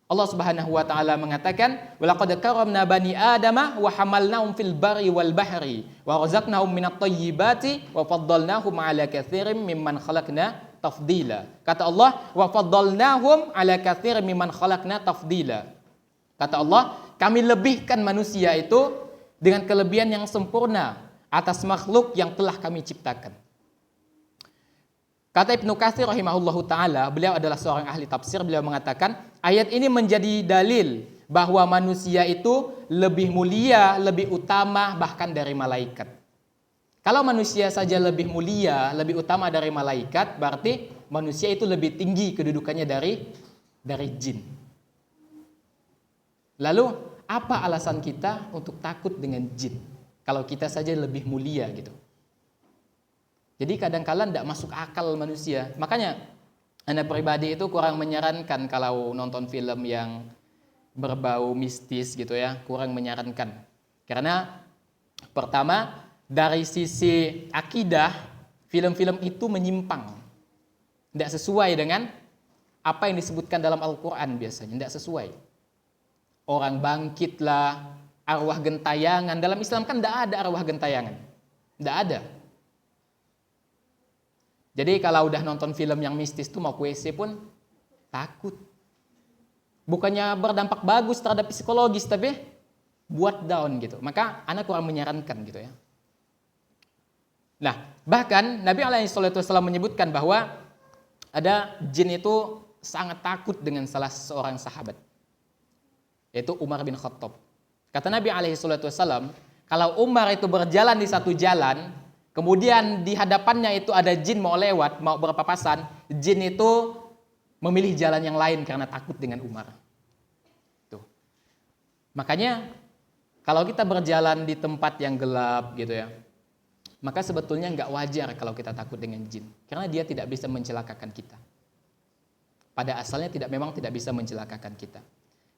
Allah Subhanahu wa taala mengatakan, "Walaqad karamna bani Adama wa hamalnahum fil barri wal bahri wa razaqnahum minat thayyibati wa faddalnahum 'ala katsirin mimman khalaqna tafdila." Kata Allah, "Wa faddalnahum 'ala katsirin mimman khalaqna tafdila." Kata Allah, kami lebihkan manusia itu dengan kelebihan yang sempurna atas makhluk yang telah kami ciptakan. Kata Ibnu Katsir rahimahullahu taala, beliau adalah seorang ahli tafsir, beliau mengatakan, ayat ini menjadi dalil bahwa manusia itu lebih mulia, lebih utama bahkan dari malaikat. Kalau manusia saja lebih mulia, lebih utama dari malaikat, berarti manusia itu lebih tinggi kedudukannya dari jin. Lalu, apa alasan kita untuk takut dengan jin? Kalau kita saja lebih mulia gitu. Jadi kadang-kala tidak masuk akal manusia. Makanya Anda pribadi itu kurang menyarankan kalau nonton film yang berbau mistis gitu ya, kurang menyarankan. Karena pertama dari sisi akidah, film-film itu menyimpang. Tidak sesuai dengan apa yang disebutkan dalam Al-Quran biasanya, tidak sesuai. Orang bangkit lah, arwah gentayangan. Dalam Islam kan tidak ada arwah gentayangan. Tidak ada. Jadi kalau udah nonton film yang mistis tuh mau ke WC pun takut. Bukannya berdampak bagus terhadap psikologis, tapi buat down gitu. Maka anak kurang menyarankan gitu ya. Nah, bahkan Nabi SAW menyebutkan bahwa ada jin itu sangat takut dengan salah seorang sahabat, yaitu Umar bin Khattab. Kata Nabi SAW, kalau Umar itu berjalan di satu jalan, kemudian di hadapannya itu ada jin mau lewat, mau berpapasan, jin itu memilih jalan yang lain karena takut dengan Umar. Tuh. Makanya kalau kita berjalan di tempat yang gelap gitu ya, maka sebetulnya nggak wajar kalau kita takut dengan jin, karena dia tidak bisa mencelakakan kita. Pada asalnya memang tidak bisa mencelakakan kita.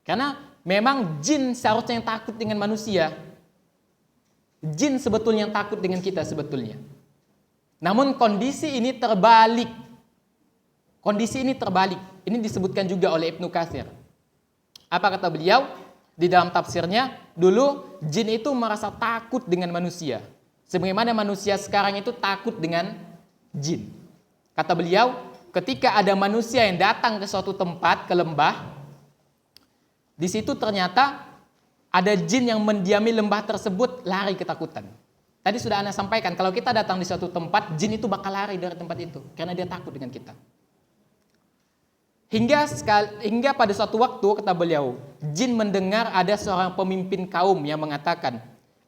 Karena memang jin seharusnya yang takut dengan manusia. Jin sebetulnya yang takut dengan kita sebetulnya. Namun kondisi ini terbalik. Kondisi ini terbalik. Ini disebutkan juga oleh Ibnu Katsir. Apa kata beliau? Di dalam tafsirnya, dulu jin itu merasa takut dengan manusia. Sebagaimana manusia sekarang itu takut dengan jin. Kata beliau, ketika ada manusia yang datang ke suatu tempat, ke lembah, di situ ternyata ada jin yang mendiami lembah tersebut, lari ketakutan. Tadi sudah Anda sampaikan, kalau kita datang di suatu tempat, jin itu bakal lari dari tempat itu, karena dia takut dengan kita. Hingga pada suatu waktu, kata beliau, jin mendengar ada seorang pemimpin kaum yang mengatakan,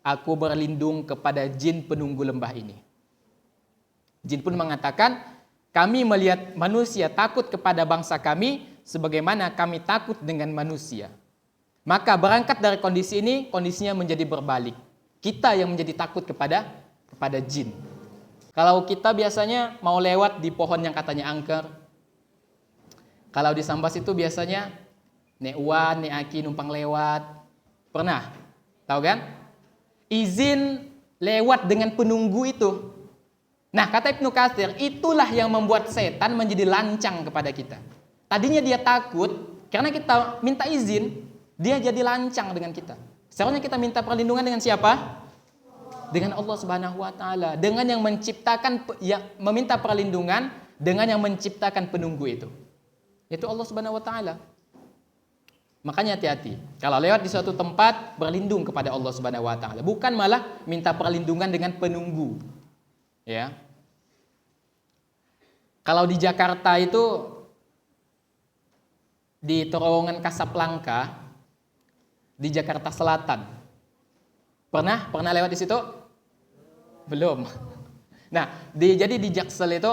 aku berlindung kepada jin penunggu lembah ini. Jin pun mengatakan, kami melihat manusia takut kepada bangsa kami, sebagaimana kami takut dengan manusia. Maka berangkat dari kondisi ini, kondisinya menjadi berbalik. Kita yang menjadi takut kepada jin. Kalau kita biasanya mau lewat di pohon yang katanya angker, kalau di Sambas itu biasanya nek Wan, nek Aki numpang lewat. Pernah? Tahu kan? Izin lewat dengan penunggu itu. Nah, kata Ibnu Katsir, itulah yang membuat setan menjadi lancang kepada kita. Tadinya dia takut karena kita minta izin, dia jadi lancang dengan kita. Seharusnya kita minta perlindungan dengan siapa? Dengan Allah Subhanahu wa taala, dengan yang menciptakan, yang meminta perlindungan dengan yang menciptakan penunggu itu. Itu Allah Subhanahu wa taala. Makanya hati-hati. Kalau lewat di suatu tempat, berlindung kepada Allah Subhanahu wa taala, bukan malah minta perlindungan dengan penunggu. Ya. Kalau di Jakarta itu di terowongan Kasablanka di Jakarta Selatan. Pernah lewat di situ? Belum. Nah, jadi di Jaksel itu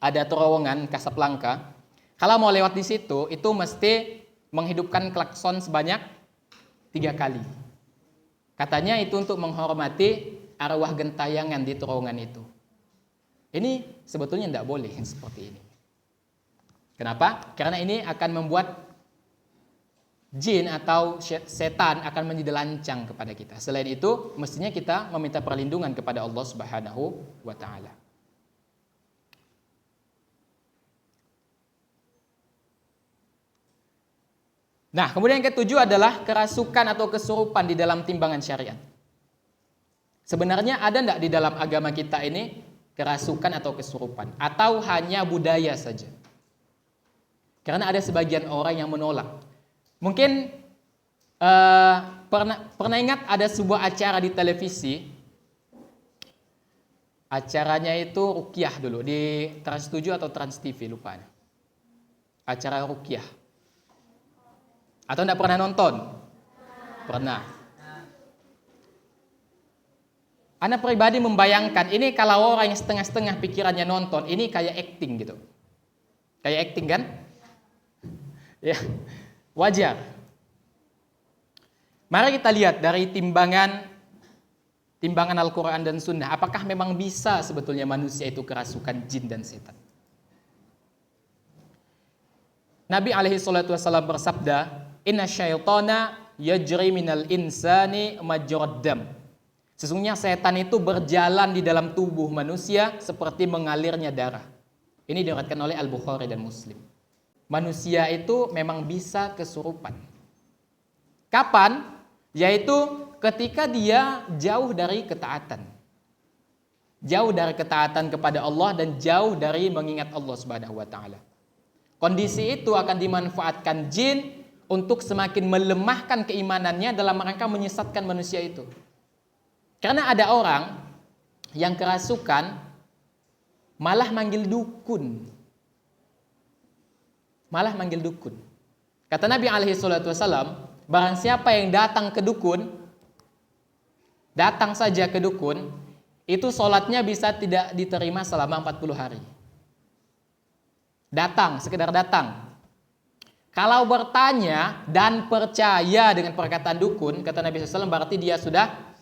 ada terowongan Kasablanka. Kalau mau lewat di situ, itu mesti menghidupkan klakson sebanyak 3 kali. Katanya itu untuk menghormati arwah gentayangan di terowongan itu. Ini sebetulnya tidak boleh seperti ini. Kenapa? Karena ini akan membuat jin atau setan akan menjadi lancang kepada kita. Selain itu, mestinya kita meminta perlindungan kepada Allah Subhanahu wa taala. Nah, kemudian yang ketujuh adalah kerasukan atau kesurupan di dalam timbangan syariat. Sebenarnya ada enggak di dalam agama kita ini kerasukan atau kesurupan? Atau hanya budaya saja? Karena ada sebagian orang yang menolak. Mungkin pernah ingat ada sebuah acara di televisi. Acaranya itu ruqyah dulu di Trans 7 atau Trans TV, lupa. Acara ruqyah. Atau enggak pernah nonton? Pernah. Ana pribadi membayangkan ini kalau orang yang setengah-setengah pikirannya nonton, ini kayak acting gitu. Kayak acting kan? Ya, wajar. Mari kita lihat dari timbangan Al-Quran dan Sunnah, apakah memang bisa sebetulnya manusia itu kerasukan jin dan setan? Nabi SAW bersabda, "Inna syaitana yajri minal insani majrad dam." Sesungguhnya setan itu berjalan di dalam tubuh manusia seperti mengalirnya darah. Ini diriwayatkan oleh Al-Bukhari dan Muslim. Manusia itu memang bisa kesurupan. Kapan? Yaitu ketika dia jauh dari ketaatan. Jauh dari ketaatan kepada Allah dan jauh dari mengingat Allah Subhanahu wa taala. Kondisi itu akan dimanfaatkan jin untuk semakin melemahkan keimanannya dalam rangka menyesatkan manusia itu. Karena ada orang yang kerasukan malah manggil dukun. Kata Nabi SAW, barang siapa yang datang saja ke dukun, itu sholatnya bisa tidak diterima selama 40 hari. Sekedar datang. Kalau bertanya dan percaya dengan perkataan dukun, kata Nabi SAW, berarti dia sudah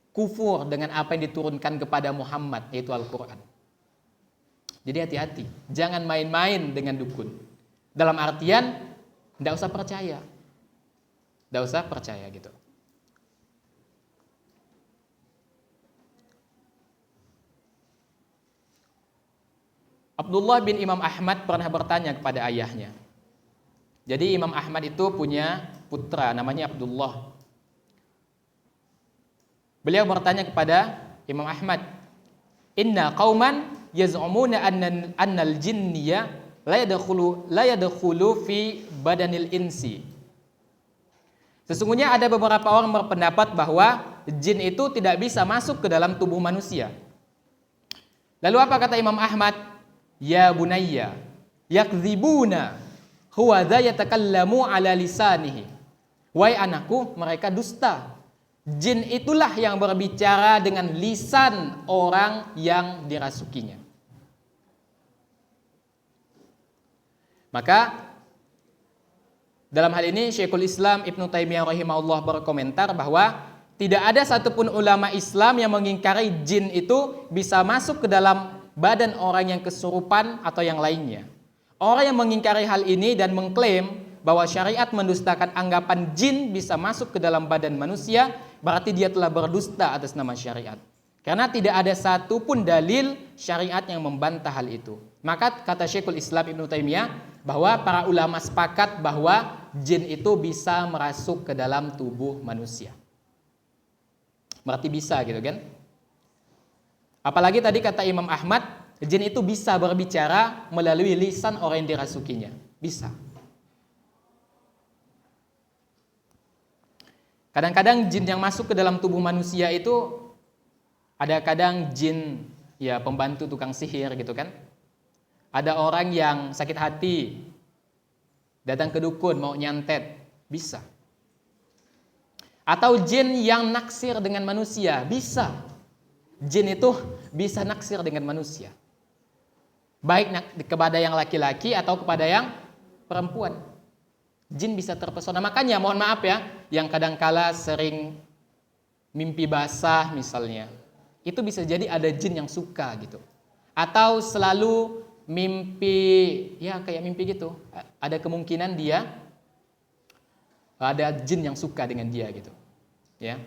kufur dengan apa yang diturunkan kepada Muhammad, yaitu Al-Quran. Jadi hati-hati, jangan main-main dengan dukun. Dalam artian, tidak usah percaya gitu. Abdullah bin Imam Ahmad pernah bertanya kepada ayahnya. Jadi Imam Ahmad itu punya putra namanya Abdullah. Beliau bertanya kepada Imam Ahmad, "Inna qauman yaz'umuna annal jinniya la yadkhulu fi badanil insi." Sesungguhnya ada beberapa orang berpendapat bahwa jin itu tidak bisa masuk ke dalam tubuh manusia. Lalu apa kata Imam Ahmad? "Ya bunayya, yakdzibuna huwa dha yatakallamu ala lisanihi." Wahai anakku, mereka dusta. Jin itulah yang berbicara dengan lisan orang yang dirasukinya. Maka dalam hal ini Syekhul Islam Ibnu Taimiyah rahimahullah berkomentar bahwa tidak ada satupun ulama Islam yang mengingkari jin itu bisa masuk ke dalam badan orang yang kesurupan atau yang lainnya. Orang yang mengingkari hal ini dan mengklaim bahwa syariat mendustakan anggapan jin bisa masuk ke dalam badan manusia, berarti dia telah berdusta atas nama syariat. Karena tidak ada satupun dalil syariat yang membantah hal itu. Maka kata Syekhul Islam Ibnu Taimiyah bahwa para ulama sepakat bahwa jin itu bisa merasuk ke dalam tubuh manusia. Berarti bisa gitu kan? Apalagi tadi kata Imam Ahmad, jin itu bisa berbicara melalui lisan orang yang dirasukinya. Bisa. Kadang-kadang jin yang masuk ke dalam tubuh manusia itu ada kadang jin ya pembantu tukang sihir gitu kan. Ada orang yang sakit hati datang ke dukun mau nyantet, bisa. Atau jin yang naksir dengan manusia, bisa. Jin itu bisa naksir dengan manusia. Baik kepada yang laki-laki atau kepada yang perempuan. Jin bisa terpesona. Makanya mohon maaf ya, yang kadangkala sering mimpi basah misalnya, itu bisa jadi ada jin yang suka gitu. Atau selalu mimpi, ya kayak mimpi gitu. Ada kemungkinan dia ada jin yang suka dengan dia gitu. Ya.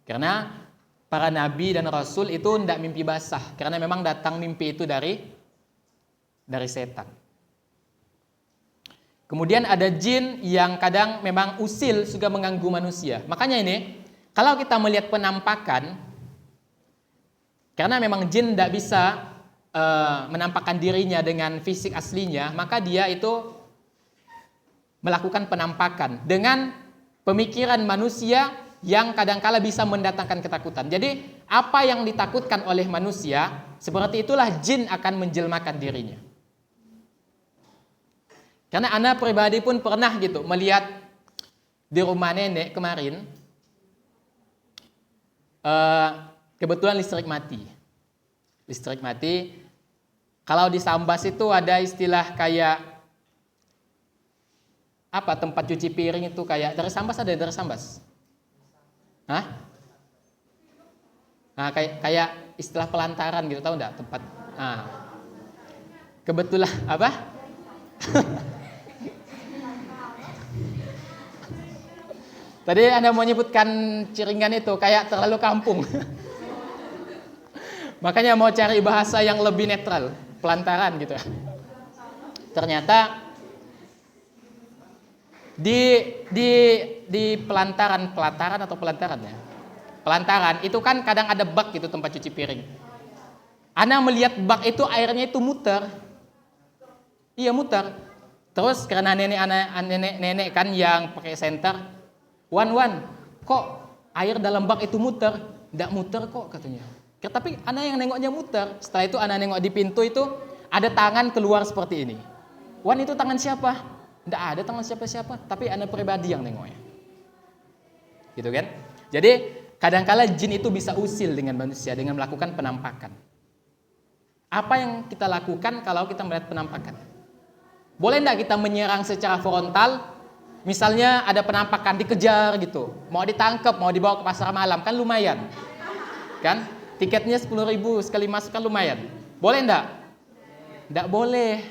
Karena para nabi dan rasul itu tidak mimpi basah, karena memang datang mimpi itu dari setan. Kemudian ada jin yang kadang memang usil juga mengganggu manusia. Makanya ini, kalau kita melihat penampakan, karena memang jin tidak bisa menampakkan dirinya dengan fisik aslinya, maka dia itu melakukan penampakan dengan pemikiran manusia yang kadangkala bisa mendatangkan ketakutan. Jadi apa yang ditakutkan oleh manusia, seperti itulah jin akan menjelmakan dirinya. Karena anak pribadi pun pernah gitu melihat di rumah nenek kemarin, kebetulan listrik mati. Listrik mati. Kalau di Sambas itu ada istilah kayak apa, tempat cuci piring itu kayak dari Sambas, ada dari Sambas? Hah? Nah, kayak istilah pelantaran gitu, tahu enggak tempat? Nah, kebetulan apa? Tadi Anda mau nyebutkan Ciringan itu kayak terlalu kampung. Makanya mau cari bahasa yang lebih netral, pelantaran gitu. Ternyata di pelantaran atau pelantaran ya. Pelantaran itu kan kadang ada bak gitu, tempat cuci piring. Ana melihat bak itu airnya itu muter. Iya, muter. Terus karena nenek kan yang pakai senter, Wan, kok air dalam bak itu muter? Nggak muter kok katanya. Tapi Ana yang nengoknya muter. Setelah itu Ana nengok di pintu itu ada tangan keluar seperti ini. Wan, itu tangan siapa? Nggak ada tangan siapa-siapa. Tapi Ana pribadi yang nengoknya. Gitu kan? Jadi kadangkala jin itu bisa usil dengan manusia dengan melakukan penampakan. Apa yang kita lakukan kalau kita melihat penampakan? Boleh nggak kita menyerang secara frontal? Misalnya ada penampakan, dikejar gitu, mau ditangkap, mau dibawa ke pasar malam, kan lumayan, kan? Tiketnya 10.000 sekali masuk kan lumayan. Boleh enggak? Enggak boleh.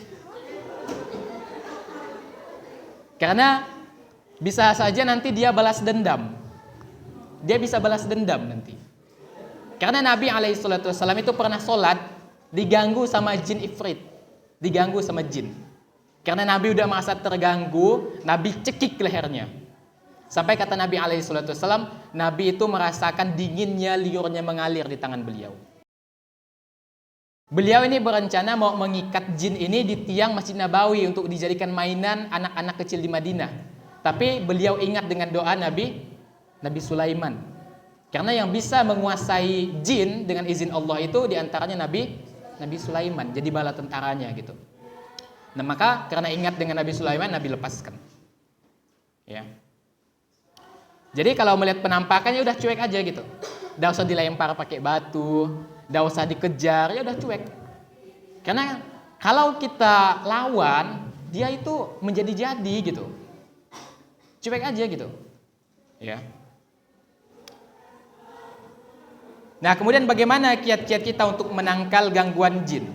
Karena bisa saja nanti dia balas dendam. Dia bisa balas dendam nanti. Karena Nabi SAW itu pernah sholat, diganggu sama jin ifrit. Diganggu sama jin. Karena Nabi udah merasa terganggu, Nabi cekik lehernya. Sampai kata Nabi SAW, Nabi itu merasakan dinginnya liurnya mengalir di tangan beliau. Beliau ini berencana mau mengikat jin ini di tiang Masjid Nabawi untuk dijadikan mainan anak-anak kecil di Madinah. Tapi beliau ingat dengan doa Nabi Sulaiman. Karena yang bisa menguasai jin dengan izin Allah itu diantaranya Nabi Sulaiman. Jadi bala tentaranya gitu. Nah maka karena ingat dengan Nabi Sulaiman, Nabi lepaskan. Ya. Jadi kalau melihat penampakannya udah cuek aja gitu. Nggak usah dilempar pakai batu, nggak usah dikejar, ya udah cuek. Karena kalau kita lawan, dia itu menjadi-jadi gitu. Cuek aja gitu. Ya. Nah, kemudian bagaimana kiat-kiat kita untuk menangkal gangguan jin?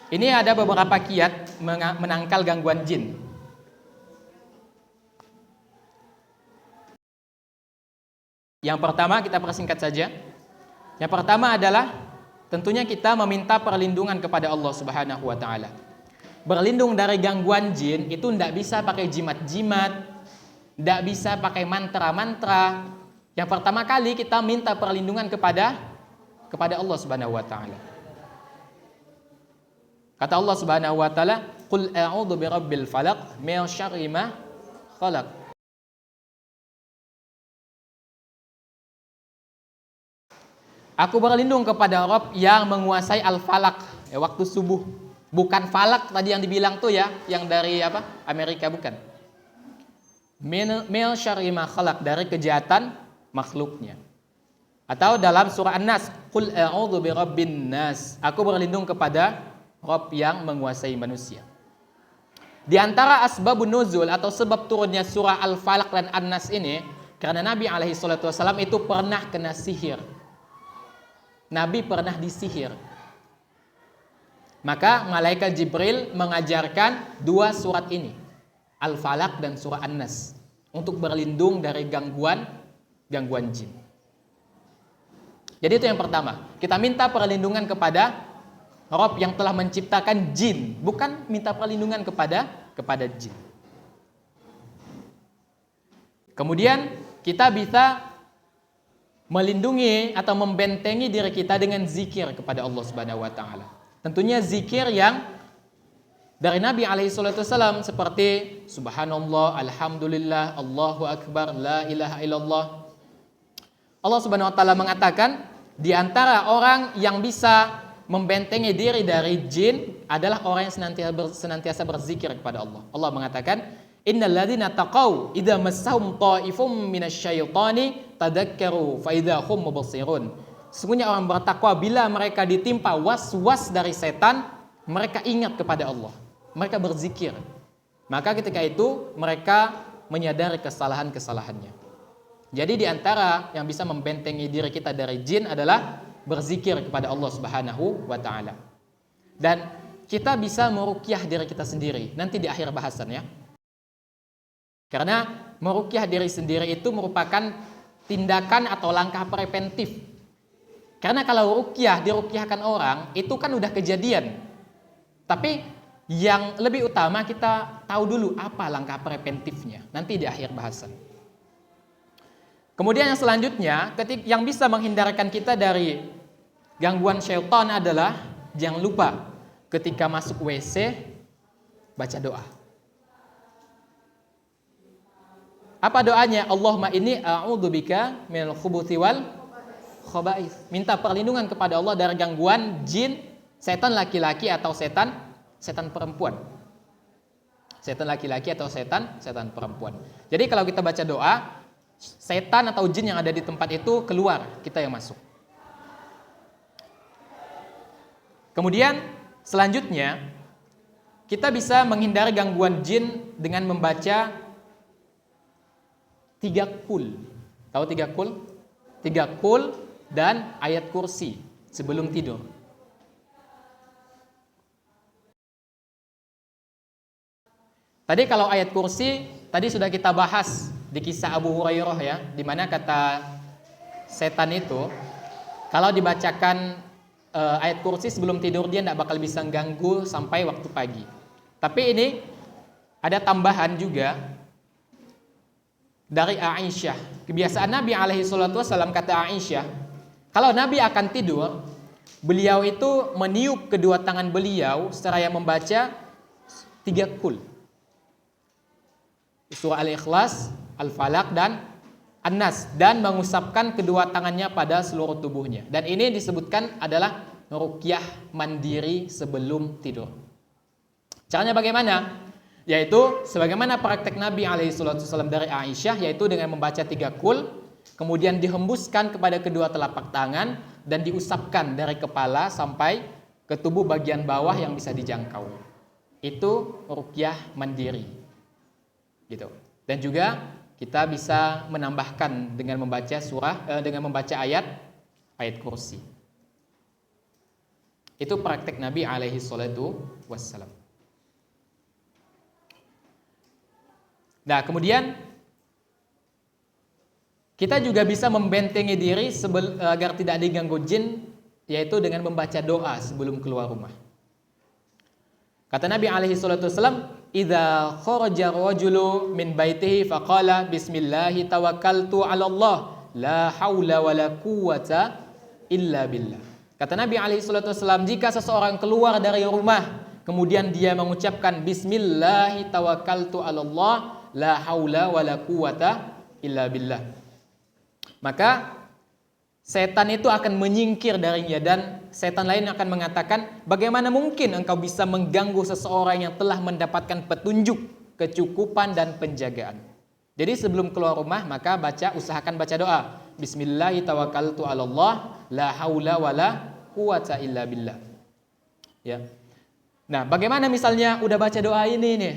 Ini ada beberapa kiat menangkal gangguan jin. Yang pertama kita persingkat saja. Yang pertama adalah tentunya kita meminta perlindungan kepada Allah Subhanahu wa taala. Berlindung dari gangguan jin itu tidak bisa pakai jimat-jimat, tidak bisa pakai mantra-mantra. Yang pertama kali kita minta perlindungan kepada Allah Subhanahu wa taala. Kata Allah Subhanahu wa taala, "Qul a'udzu birabbil falaq min syarri ma khalaq." Aku berlindung kepada Rabb yang menguasai al-falaq, ya, waktu subuh. Bukan falak tadi yang dibilang tuh ya, yang dari apa? Amerika bukan. Min syarri ma khalaq, dari kejahatan makhluknya. Atau dalam surah An-Nas, "Qul a'udzu birabbin nas." Aku berlindung kepada Rabb yang menguasai manusia. Di antara asbabun nuzul atau sebab turunnya surah Al-Falaq dan An-Nas ini karena Nabi alaihi salatu wasallam itu pernah kena sihir. Nabi pernah disihir. Maka malaikat Jibril mengajarkan dua surat ini, Al-Falaq dan surah An-Nas, untuk berlindung dari gangguan jin. Jadi itu yang pertama, kita minta perlindungan kepada Rabb yang telah menciptakan jin, bukan minta perlindungan kepada jin. Kemudian kita bisa melindungi atau membentengi diri kita dengan zikir kepada Allah Subhanahu wa taala. Tentunya zikir yang dari Nabi alaihi salatu wasallam seperti subhanallah, alhamdulillah, Allahu akbar, la ilaha illallah. Allah Subhanahu wa taala mengatakan di antara orang yang bisa membentengi diri dari jin adalah orang yang senantiasa berzikir kepada Allah. Allah mengatakan, innal ladzina taqaw idza massahum ta'ifum minasyaitani tadakkaru fa idza hum mubsirun. Sesungguhnya orang bertakwa bila mereka ditimpa was-was dari setan, mereka ingat kepada Allah. Mereka berzikir. Maka ketika itu mereka menyadari kesalahan-kesalahannya. Jadi di antara yang bisa membentengi diri kita dari jin adalah berzikir kepada Allah Subhanahu wa taala. Dan kita bisa meruqyah diri kita sendiri. Nanti di akhir bahasan ya. Karena meruqyah diri sendiri itu merupakan tindakan atau langkah preventif. Karena kalau ruqyah diruqyahkan orang, itu kan udah kejadian. Tapi yang lebih utama kita tahu dulu apa langkah preventifnya. Nanti di akhir bahasan. Kemudian yang selanjutnya, yang bisa menghindarkan kita dari gangguan syaitan adalah jangan lupa ketika masuk WC baca doa. Apa doanya? Allahumma inni a'udzubika minal khubuthi wal khaba'ith. Minta perlindungan kepada Allah dari gangguan jin, setan laki-laki atau setan perempuan. Setan laki-laki atau setan perempuan. Jadi kalau kita baca doa, setan atau jin yang ada di tempat itu keluar, kita yang masuk. Kemudian selanjutnya kita bisa menghindari gangguan jin dengan membaca 3 qul. Tahu 3 qul? 3 qul dan ayat kursi sebelum tidur. Tadi kalau ayat kursi tadi sudah kita bahas di kisah Abu Hurairah ya, di mana kata setan itu kalau dibacakan ayat kursi sebelum tidur dia tidak bakal bisa ganggu sampai waktu pagi. Tapi ini ada tambahan juga dari Aisyah. Kebiasaan Nabi alaihi salatu wasallam, kata Aisyah, kalau Nabi akan tidur, beliau itu meniup kedua tangan beliau seraya membaca 3 qul. Surah Al-Ikhlas, Al-Falaq dan An-Nas, dan mengusapkan kedua tangannya pada seluruh tubuhnya. Dan ini disebutkan adalah ruqyah mandiri sebelum tidur. Caranya bagaimana? Yaitu sebagaimana praktek Nabi alaihissalam dari Aisyah, yaitu dengan membaca 3 qul, kemudian dihembuskan kepada kedua telapak tangan dan diusapkan dari kepala sampai ke tubuh bagian bawah yang bisa dijangkau. Itu ruqyah mandiri. Gitu. Dan juga kita bisa menambahkan dengan membaca dengan membaca ayat kursi. Itu praktek Nabi alaihi salatu wassalam. Nah, kemudian kita juga bisa membentengi diri agar tidak diganggu jin, yaitu dengan membaca doa sebelum keluar rumah. Kata Nabi alaihi salatu wassalam, "Idza kharaja rajulu min baitihi faqala bismillahi tawakkaltu 'ala Allah, la haula wala quwwata illa billah." Kata Nabi alaihi salatu wassalam, jika seseorang keluar dari rumah kemudian dia mengucapkan bismillahi tawakkaltu 'ala Allah, la haula wala quwwata illa billah, maka setan itu akan menyingkir darinya, dan setan lain akan mengatakan, bagaimana mungkin engkau bisa mengganggu seseorang yang telah mendapatkan petunjuk, kecukupan dan penjagaan. Jadi sebelum keluar rumah maka usahakan baca doa, bismillahi tawakkaltu 'ala Allah, la haula wala quwwata illa billah. Ya. Nah, bagaimana misalnya udah baca doa ini nih?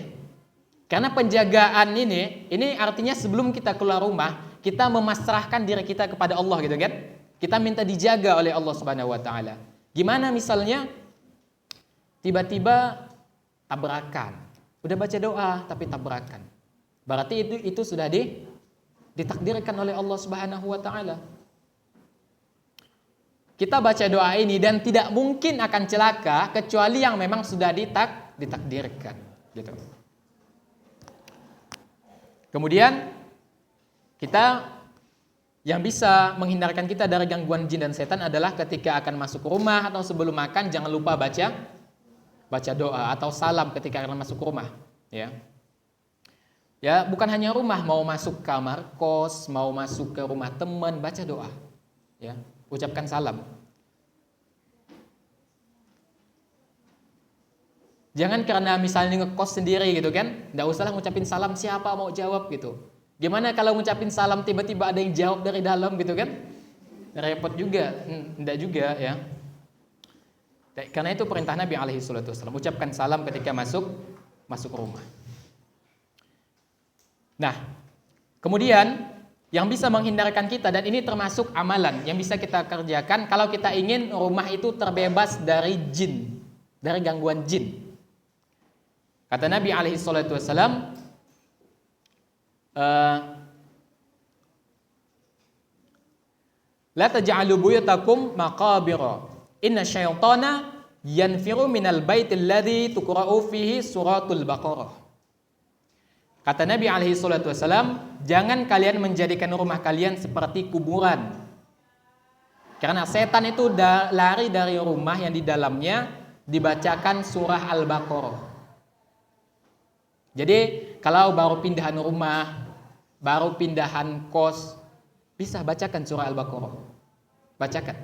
Karena penjagaan ini artinya sebelum kita keluar rumah, kita memasrahkan diri kita kepada Allah gitu kan? Kita minta dijaga oleh Allah Subhanahu wa taala. Gimana misalnya tiba-tiba tabrakan. Udah baca doa tapi tabrakan. Berarti itu sudah ditakdirkan oleh Allah Subhanahu wa taala. kita baca doa ini dan tidak mungkin akan celaka kecuali yang memang sudah ditakdirkan, gitu. Kemudian kita yang bisa menghindarkan kita dari gangguan jin dan setan adalah ketika akan masuk rumah atau sebelum makan jangan lupa baca doa atau salam ketika akan masuk rumah, ya. Ya, bukan hanya rumah, mau masuk kamar kos, mau masuk ke rumah teman, baca doa. Ya, ucapkan salam. Jangan karena misalnya ngekos sendiri gitu kan, enggak usahlah ngucapin salam, siapa mau jawab gitu. Gimana kalau ngucapin salam tiba-tiba ada yang jawab dari dalam gitu kan? Repot juga, enggak juga ya. Karena itu perintah Nabi alaihi salatu wasallam, ucapkan salam ketika masuk rumah. Nah, kemudian yang bisa menghindarkan kita, dan ini termasuk amalan yang bisa kita kerjakan kalau kita ingin rumah itu terbebas dari jin, dari gangguan jin. Kata Nabi alaihi salatu wasallam, la taj'alu buyutakum maqabira inna syaitana yanfiru minal baitil ladzi tuqra'u fihi suratul baqarah. Kata Nabi alaihi salatu wasallam, jangan kalian menjadikan rumah kalian seperti kuburan. Karena setan itu lari dari rumah yang di dalamnya dibacakan surah Al-Baqarah. Jadi kalau baru pindahan rumah, baru pindahan kos, bisa bacakan surah Al-Baqarah. Bacakan.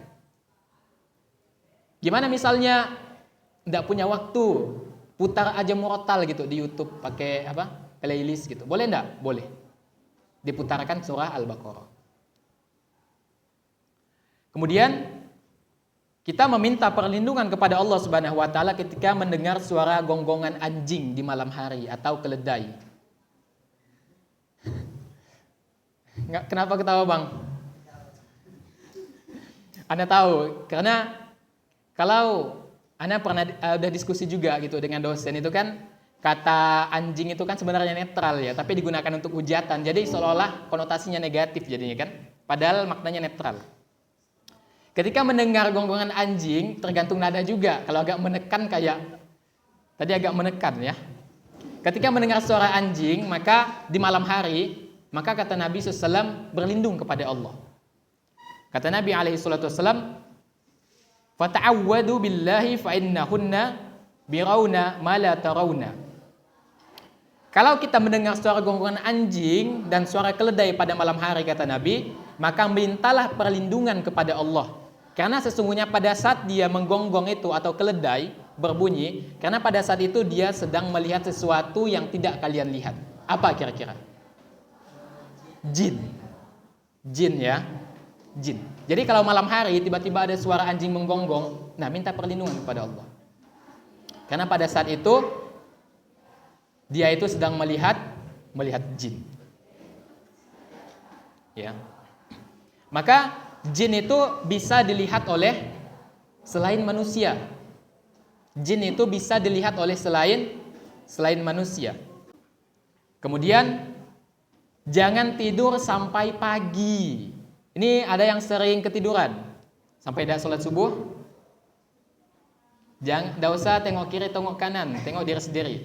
Gimana misalnya enggak punya waktu, putar aja murotal gitu di YouTube pakai playlist gitu. Boleh enggak? Boleh. Diputarkan surah Al-Baqarah. Kemudian kita meminta perlindungan kepada Allah Subhanahu wa taala ketika mendengar suara gonggongan anjing di malam hari atau keledai. Kenapa ketawa, Bang? Anda tahu, karena kalau Anda pernah udah diskusi juga gitu dengan dosen itu kan, kata anjing itu kan sebenarnya netral ya, tapi digunakan untuk hujatan. Jadi seolah-olah konotasinya negatif jadinya kan, padahal maknanya netral. Ketika mendengar gonggongan anjing, tergantung nada juga. Kalau agak menekan kayak tadi agak menekan ya. Ketika mendengar suara anjing, maka di malam hari, maka kata Nabi SAW berlindung kepada Allah. Kata Nabi SAW, fata'awwadu billahi fa'innahunna birawna ma la tarawna. Kalau kita mendengar suara gonggongan anjing dan suara keledai pada malam hari, kata Nabi, maka mintalah perlindungan kepada Allah. Karena sesungguhnya pada saat dia menggonggong itu atau keledai berbunyi, karena pada saat itu dia sedang melihat sesuatu yang tidak kalian lihat. Apa kira-kira? Jin. Jin ya. Jin. Jadi kalau malam hari tiba-tiba ada suara anjing menggonggong, nah minta perlindungan kepada Allah. Karena pada saat itu dia itu sedang melihat jin. Ya. Maka jin itu bisa dilihat oleh selain manusia. Jin itu bisa dilihat oleh selain manusia. Kemudian jangan tidur sampai pagi. Ini ada yang sering ketiduran sampai tidak sholat subuh. Tidak usah tengok kiri, tengok kanan, tengok diri sendiri.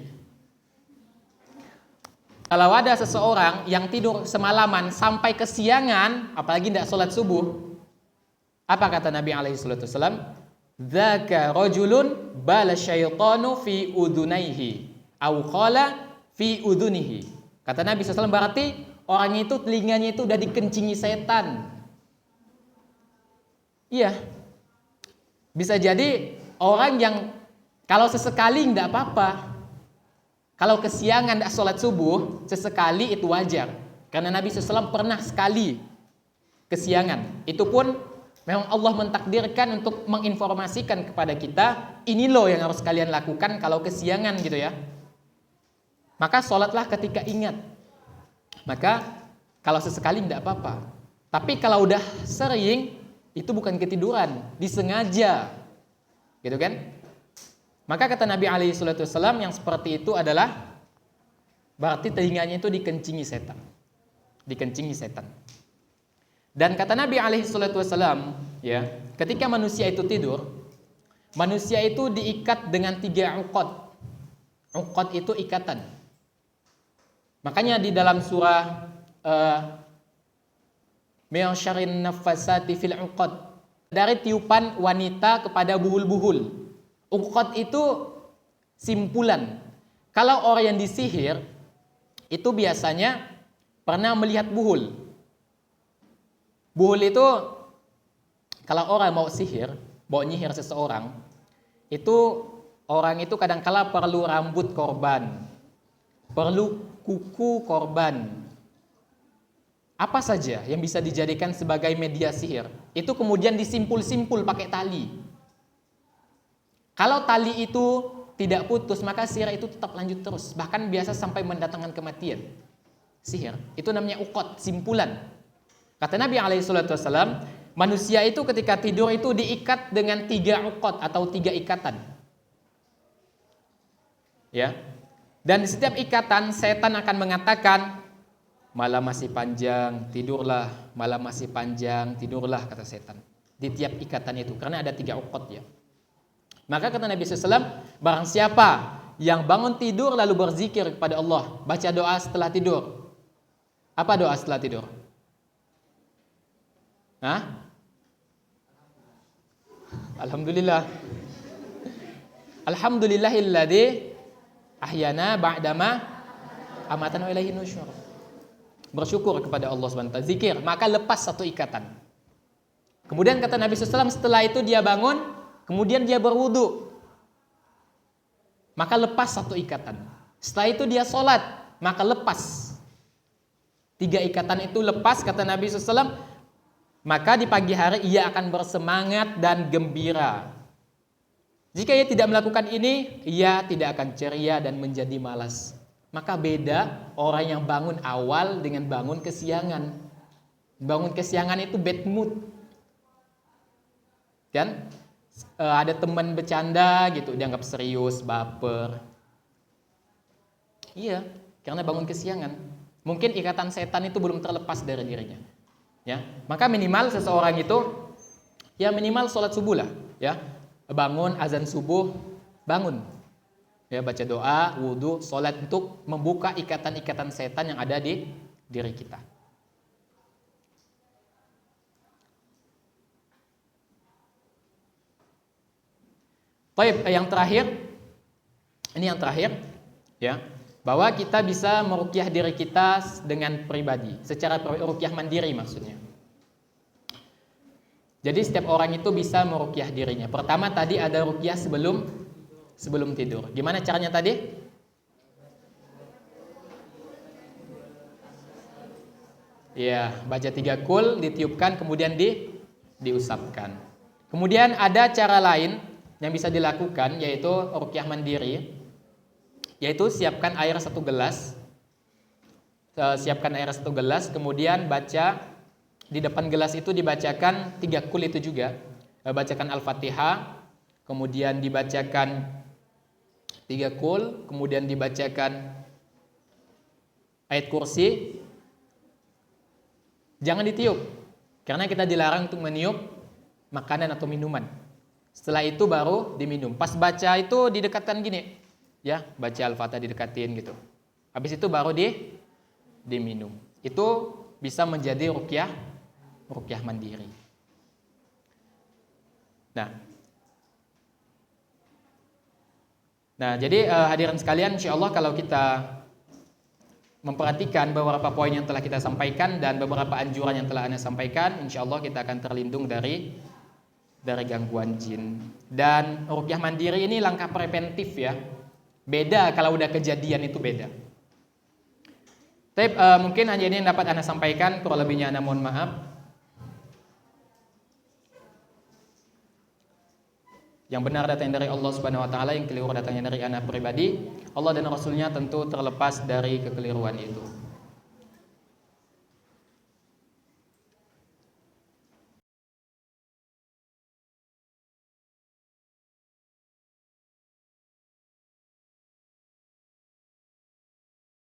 Kalau ada seseorang yang tidur semalaman sampai kesiangan, apalagi tidak sholat subuh, apa kata Nabi SAW? Dzaka rajulun bala syaitanu fi udunaihi au qala fi udunihi. Kata Nabi SAW, berarti orang itu telinganya itu udah dikencingi setan. Iya. Bisa jadi orang yang kalau sesekali enggak apa-apa. Kalau kesiangan tidak sholat subuh, sesekali itu wajar. Karena Nabi SAW pernah sekali kesiangan. Itu pun memang Allah mentakdirkan untuk menginformasikan kepada kita, ini loh yang harus kalian lakukan kalau kesiangan gitu ya. Maka sholatlah ketika ingat. Maka kalau sesekali tidak apa-apa. Tapi kalau udah sering, itu bukan ketiduran, disengaja. Gitu kan? Maka kata Nabi SAW yang seperti itu adalah berarti telinganya itu dikencingi setan. Dikencingi setan. Dan kata Nabi SAW, ya, ketika manusia itu tidur, manusia itu diikat dengan 3 uqad. Uqad itu ikatan. Makanya di dalam surah min syarrin naffasati fil uqad, dari tiupan wanita kepada buhul-buhul. Uqad itu simpulan. Kalau orang yang disihir itu biasanya pernah melihat buhul. Buhul itu kalau orang mau sihir, mau nyihir seseorang, itu orang itu kadangkala perlu rambut korban, perlu kuku korban. Apa saja yang bisa dijadikan sebagai media sihir, itu kemudian disimpul-simpul pakai tali. Kalau tali itu tidak putus, maka sihir itu tetap lanjut terus, bahkan biasa sampai mendatangkan kematian. Sihir itu namanya uqad, simpulan. Kata Nabi SAW, manusia itu ketika tidur itu diikat dengan 3 uqad atau 3 ikatan. Ya. Dan di setiap ikatan setan akan mengatakan, malam masih panjang, tidurlah. Malam masih panjang, tidurlah, kata setan. Di tiap ikatan itu, karena ada 3 uqad ya. Maka kata Nabi SAW, barang siapa yang bangun tidur lalu berzikir kepada Allah, baca doa setelah tidur. Apa doa setelah tidur? Hah? Alhamdulillah. Alhamdulillahilladzi ahyana ba'dama amatana wa ilaihi nusyur. Bersyukur kepada Allah SWT, zikir, maka lepas 1 ikatan. Kemudian kata Nabi SAW, setelah itu dia bangun, kemudian dia berwudu, maka lepas 1 ikatan. Setelah itu dia sholat, maka lepas 3 ikatan itu lepas, kata Nabi SAW. Maka di pagi hari ia akan bersemangat dan gembira. Jika ia tidak melakukan ini, ia tidak akan ceria dan menjadi malas. Maka beda orang yang bangun awal dengan bangun kesiangan. Bangun kesiangan itu bad mood. Kan? Ada teman bercanda gitu, dianggap serius, baper. Iya, karena bangun kesiangan. Mungkin ikatan setan itu belum terlepas dari dirinya. Ya, maka minimal seseorang itu ya minimal sholat subuh lah, ya, bangun azan subuh, bangun, ya, baca doa, wudu, sholat untuk membuka ikatan-ikatan setan yang ada di diri kita. Baik, yang terakhir, ini yang terakhir, ya, bahwa kita bisa meruqyah diri kita dengan pribadi, secara ruqyah mandiri maksudnya. Jadi setiap orang itu bisa meruqyah dirinya. Pertama tadi ada ruqyah sebelum tidur. Gimana caranya tadi? Ya, baca 3 kul, ditiupkan, kemudian diusapkan. Kemudian ada cara lain yang bisa dilakukan, yaitu ruqyah mandiri. Yaitu siapkan air 1 gelas. Siapkan air 1 gelas, kemudian baca di depan gelas itu dibacakan 3 kul itu juga. Bacakan Al-Fatihah, kemudian dibacakan 3 kul, kemudian dibacakan ayat kursi. Jangan ditiup, karena kita dilarang untuk meniup makanan atau minuman. Setelah itu baru diminum. Pas baca itu didekatkan gini. Ya, baca Al-Fatihah didekatin gitu. Habis itu baru diminum. Itu bisa menjadi ruqyah mandiri. Nah, jadi hadirin sekalian, insyaallah kalau kita memperhatikan beberapa poin yang telah kita sampaikan dan beberapa anjuran yang telah Anda sampaikan, insyaallah kita akan terlindung dari gangguan jin. Dan ruqyah mandiri ini langkah preventif ya. Beda kalau udah kejadian, itu beda. Tapi mungkin hanya ini yang dapat Anda sampaikan, kurang lebihnya Anda mohon maaf. Yang benar datang dari Allah Subhanahu wa taala, yang keliru datangnya dari Anda pribadi. Allah dan Rasulnya tentu terlepas dari kekeliruan itu.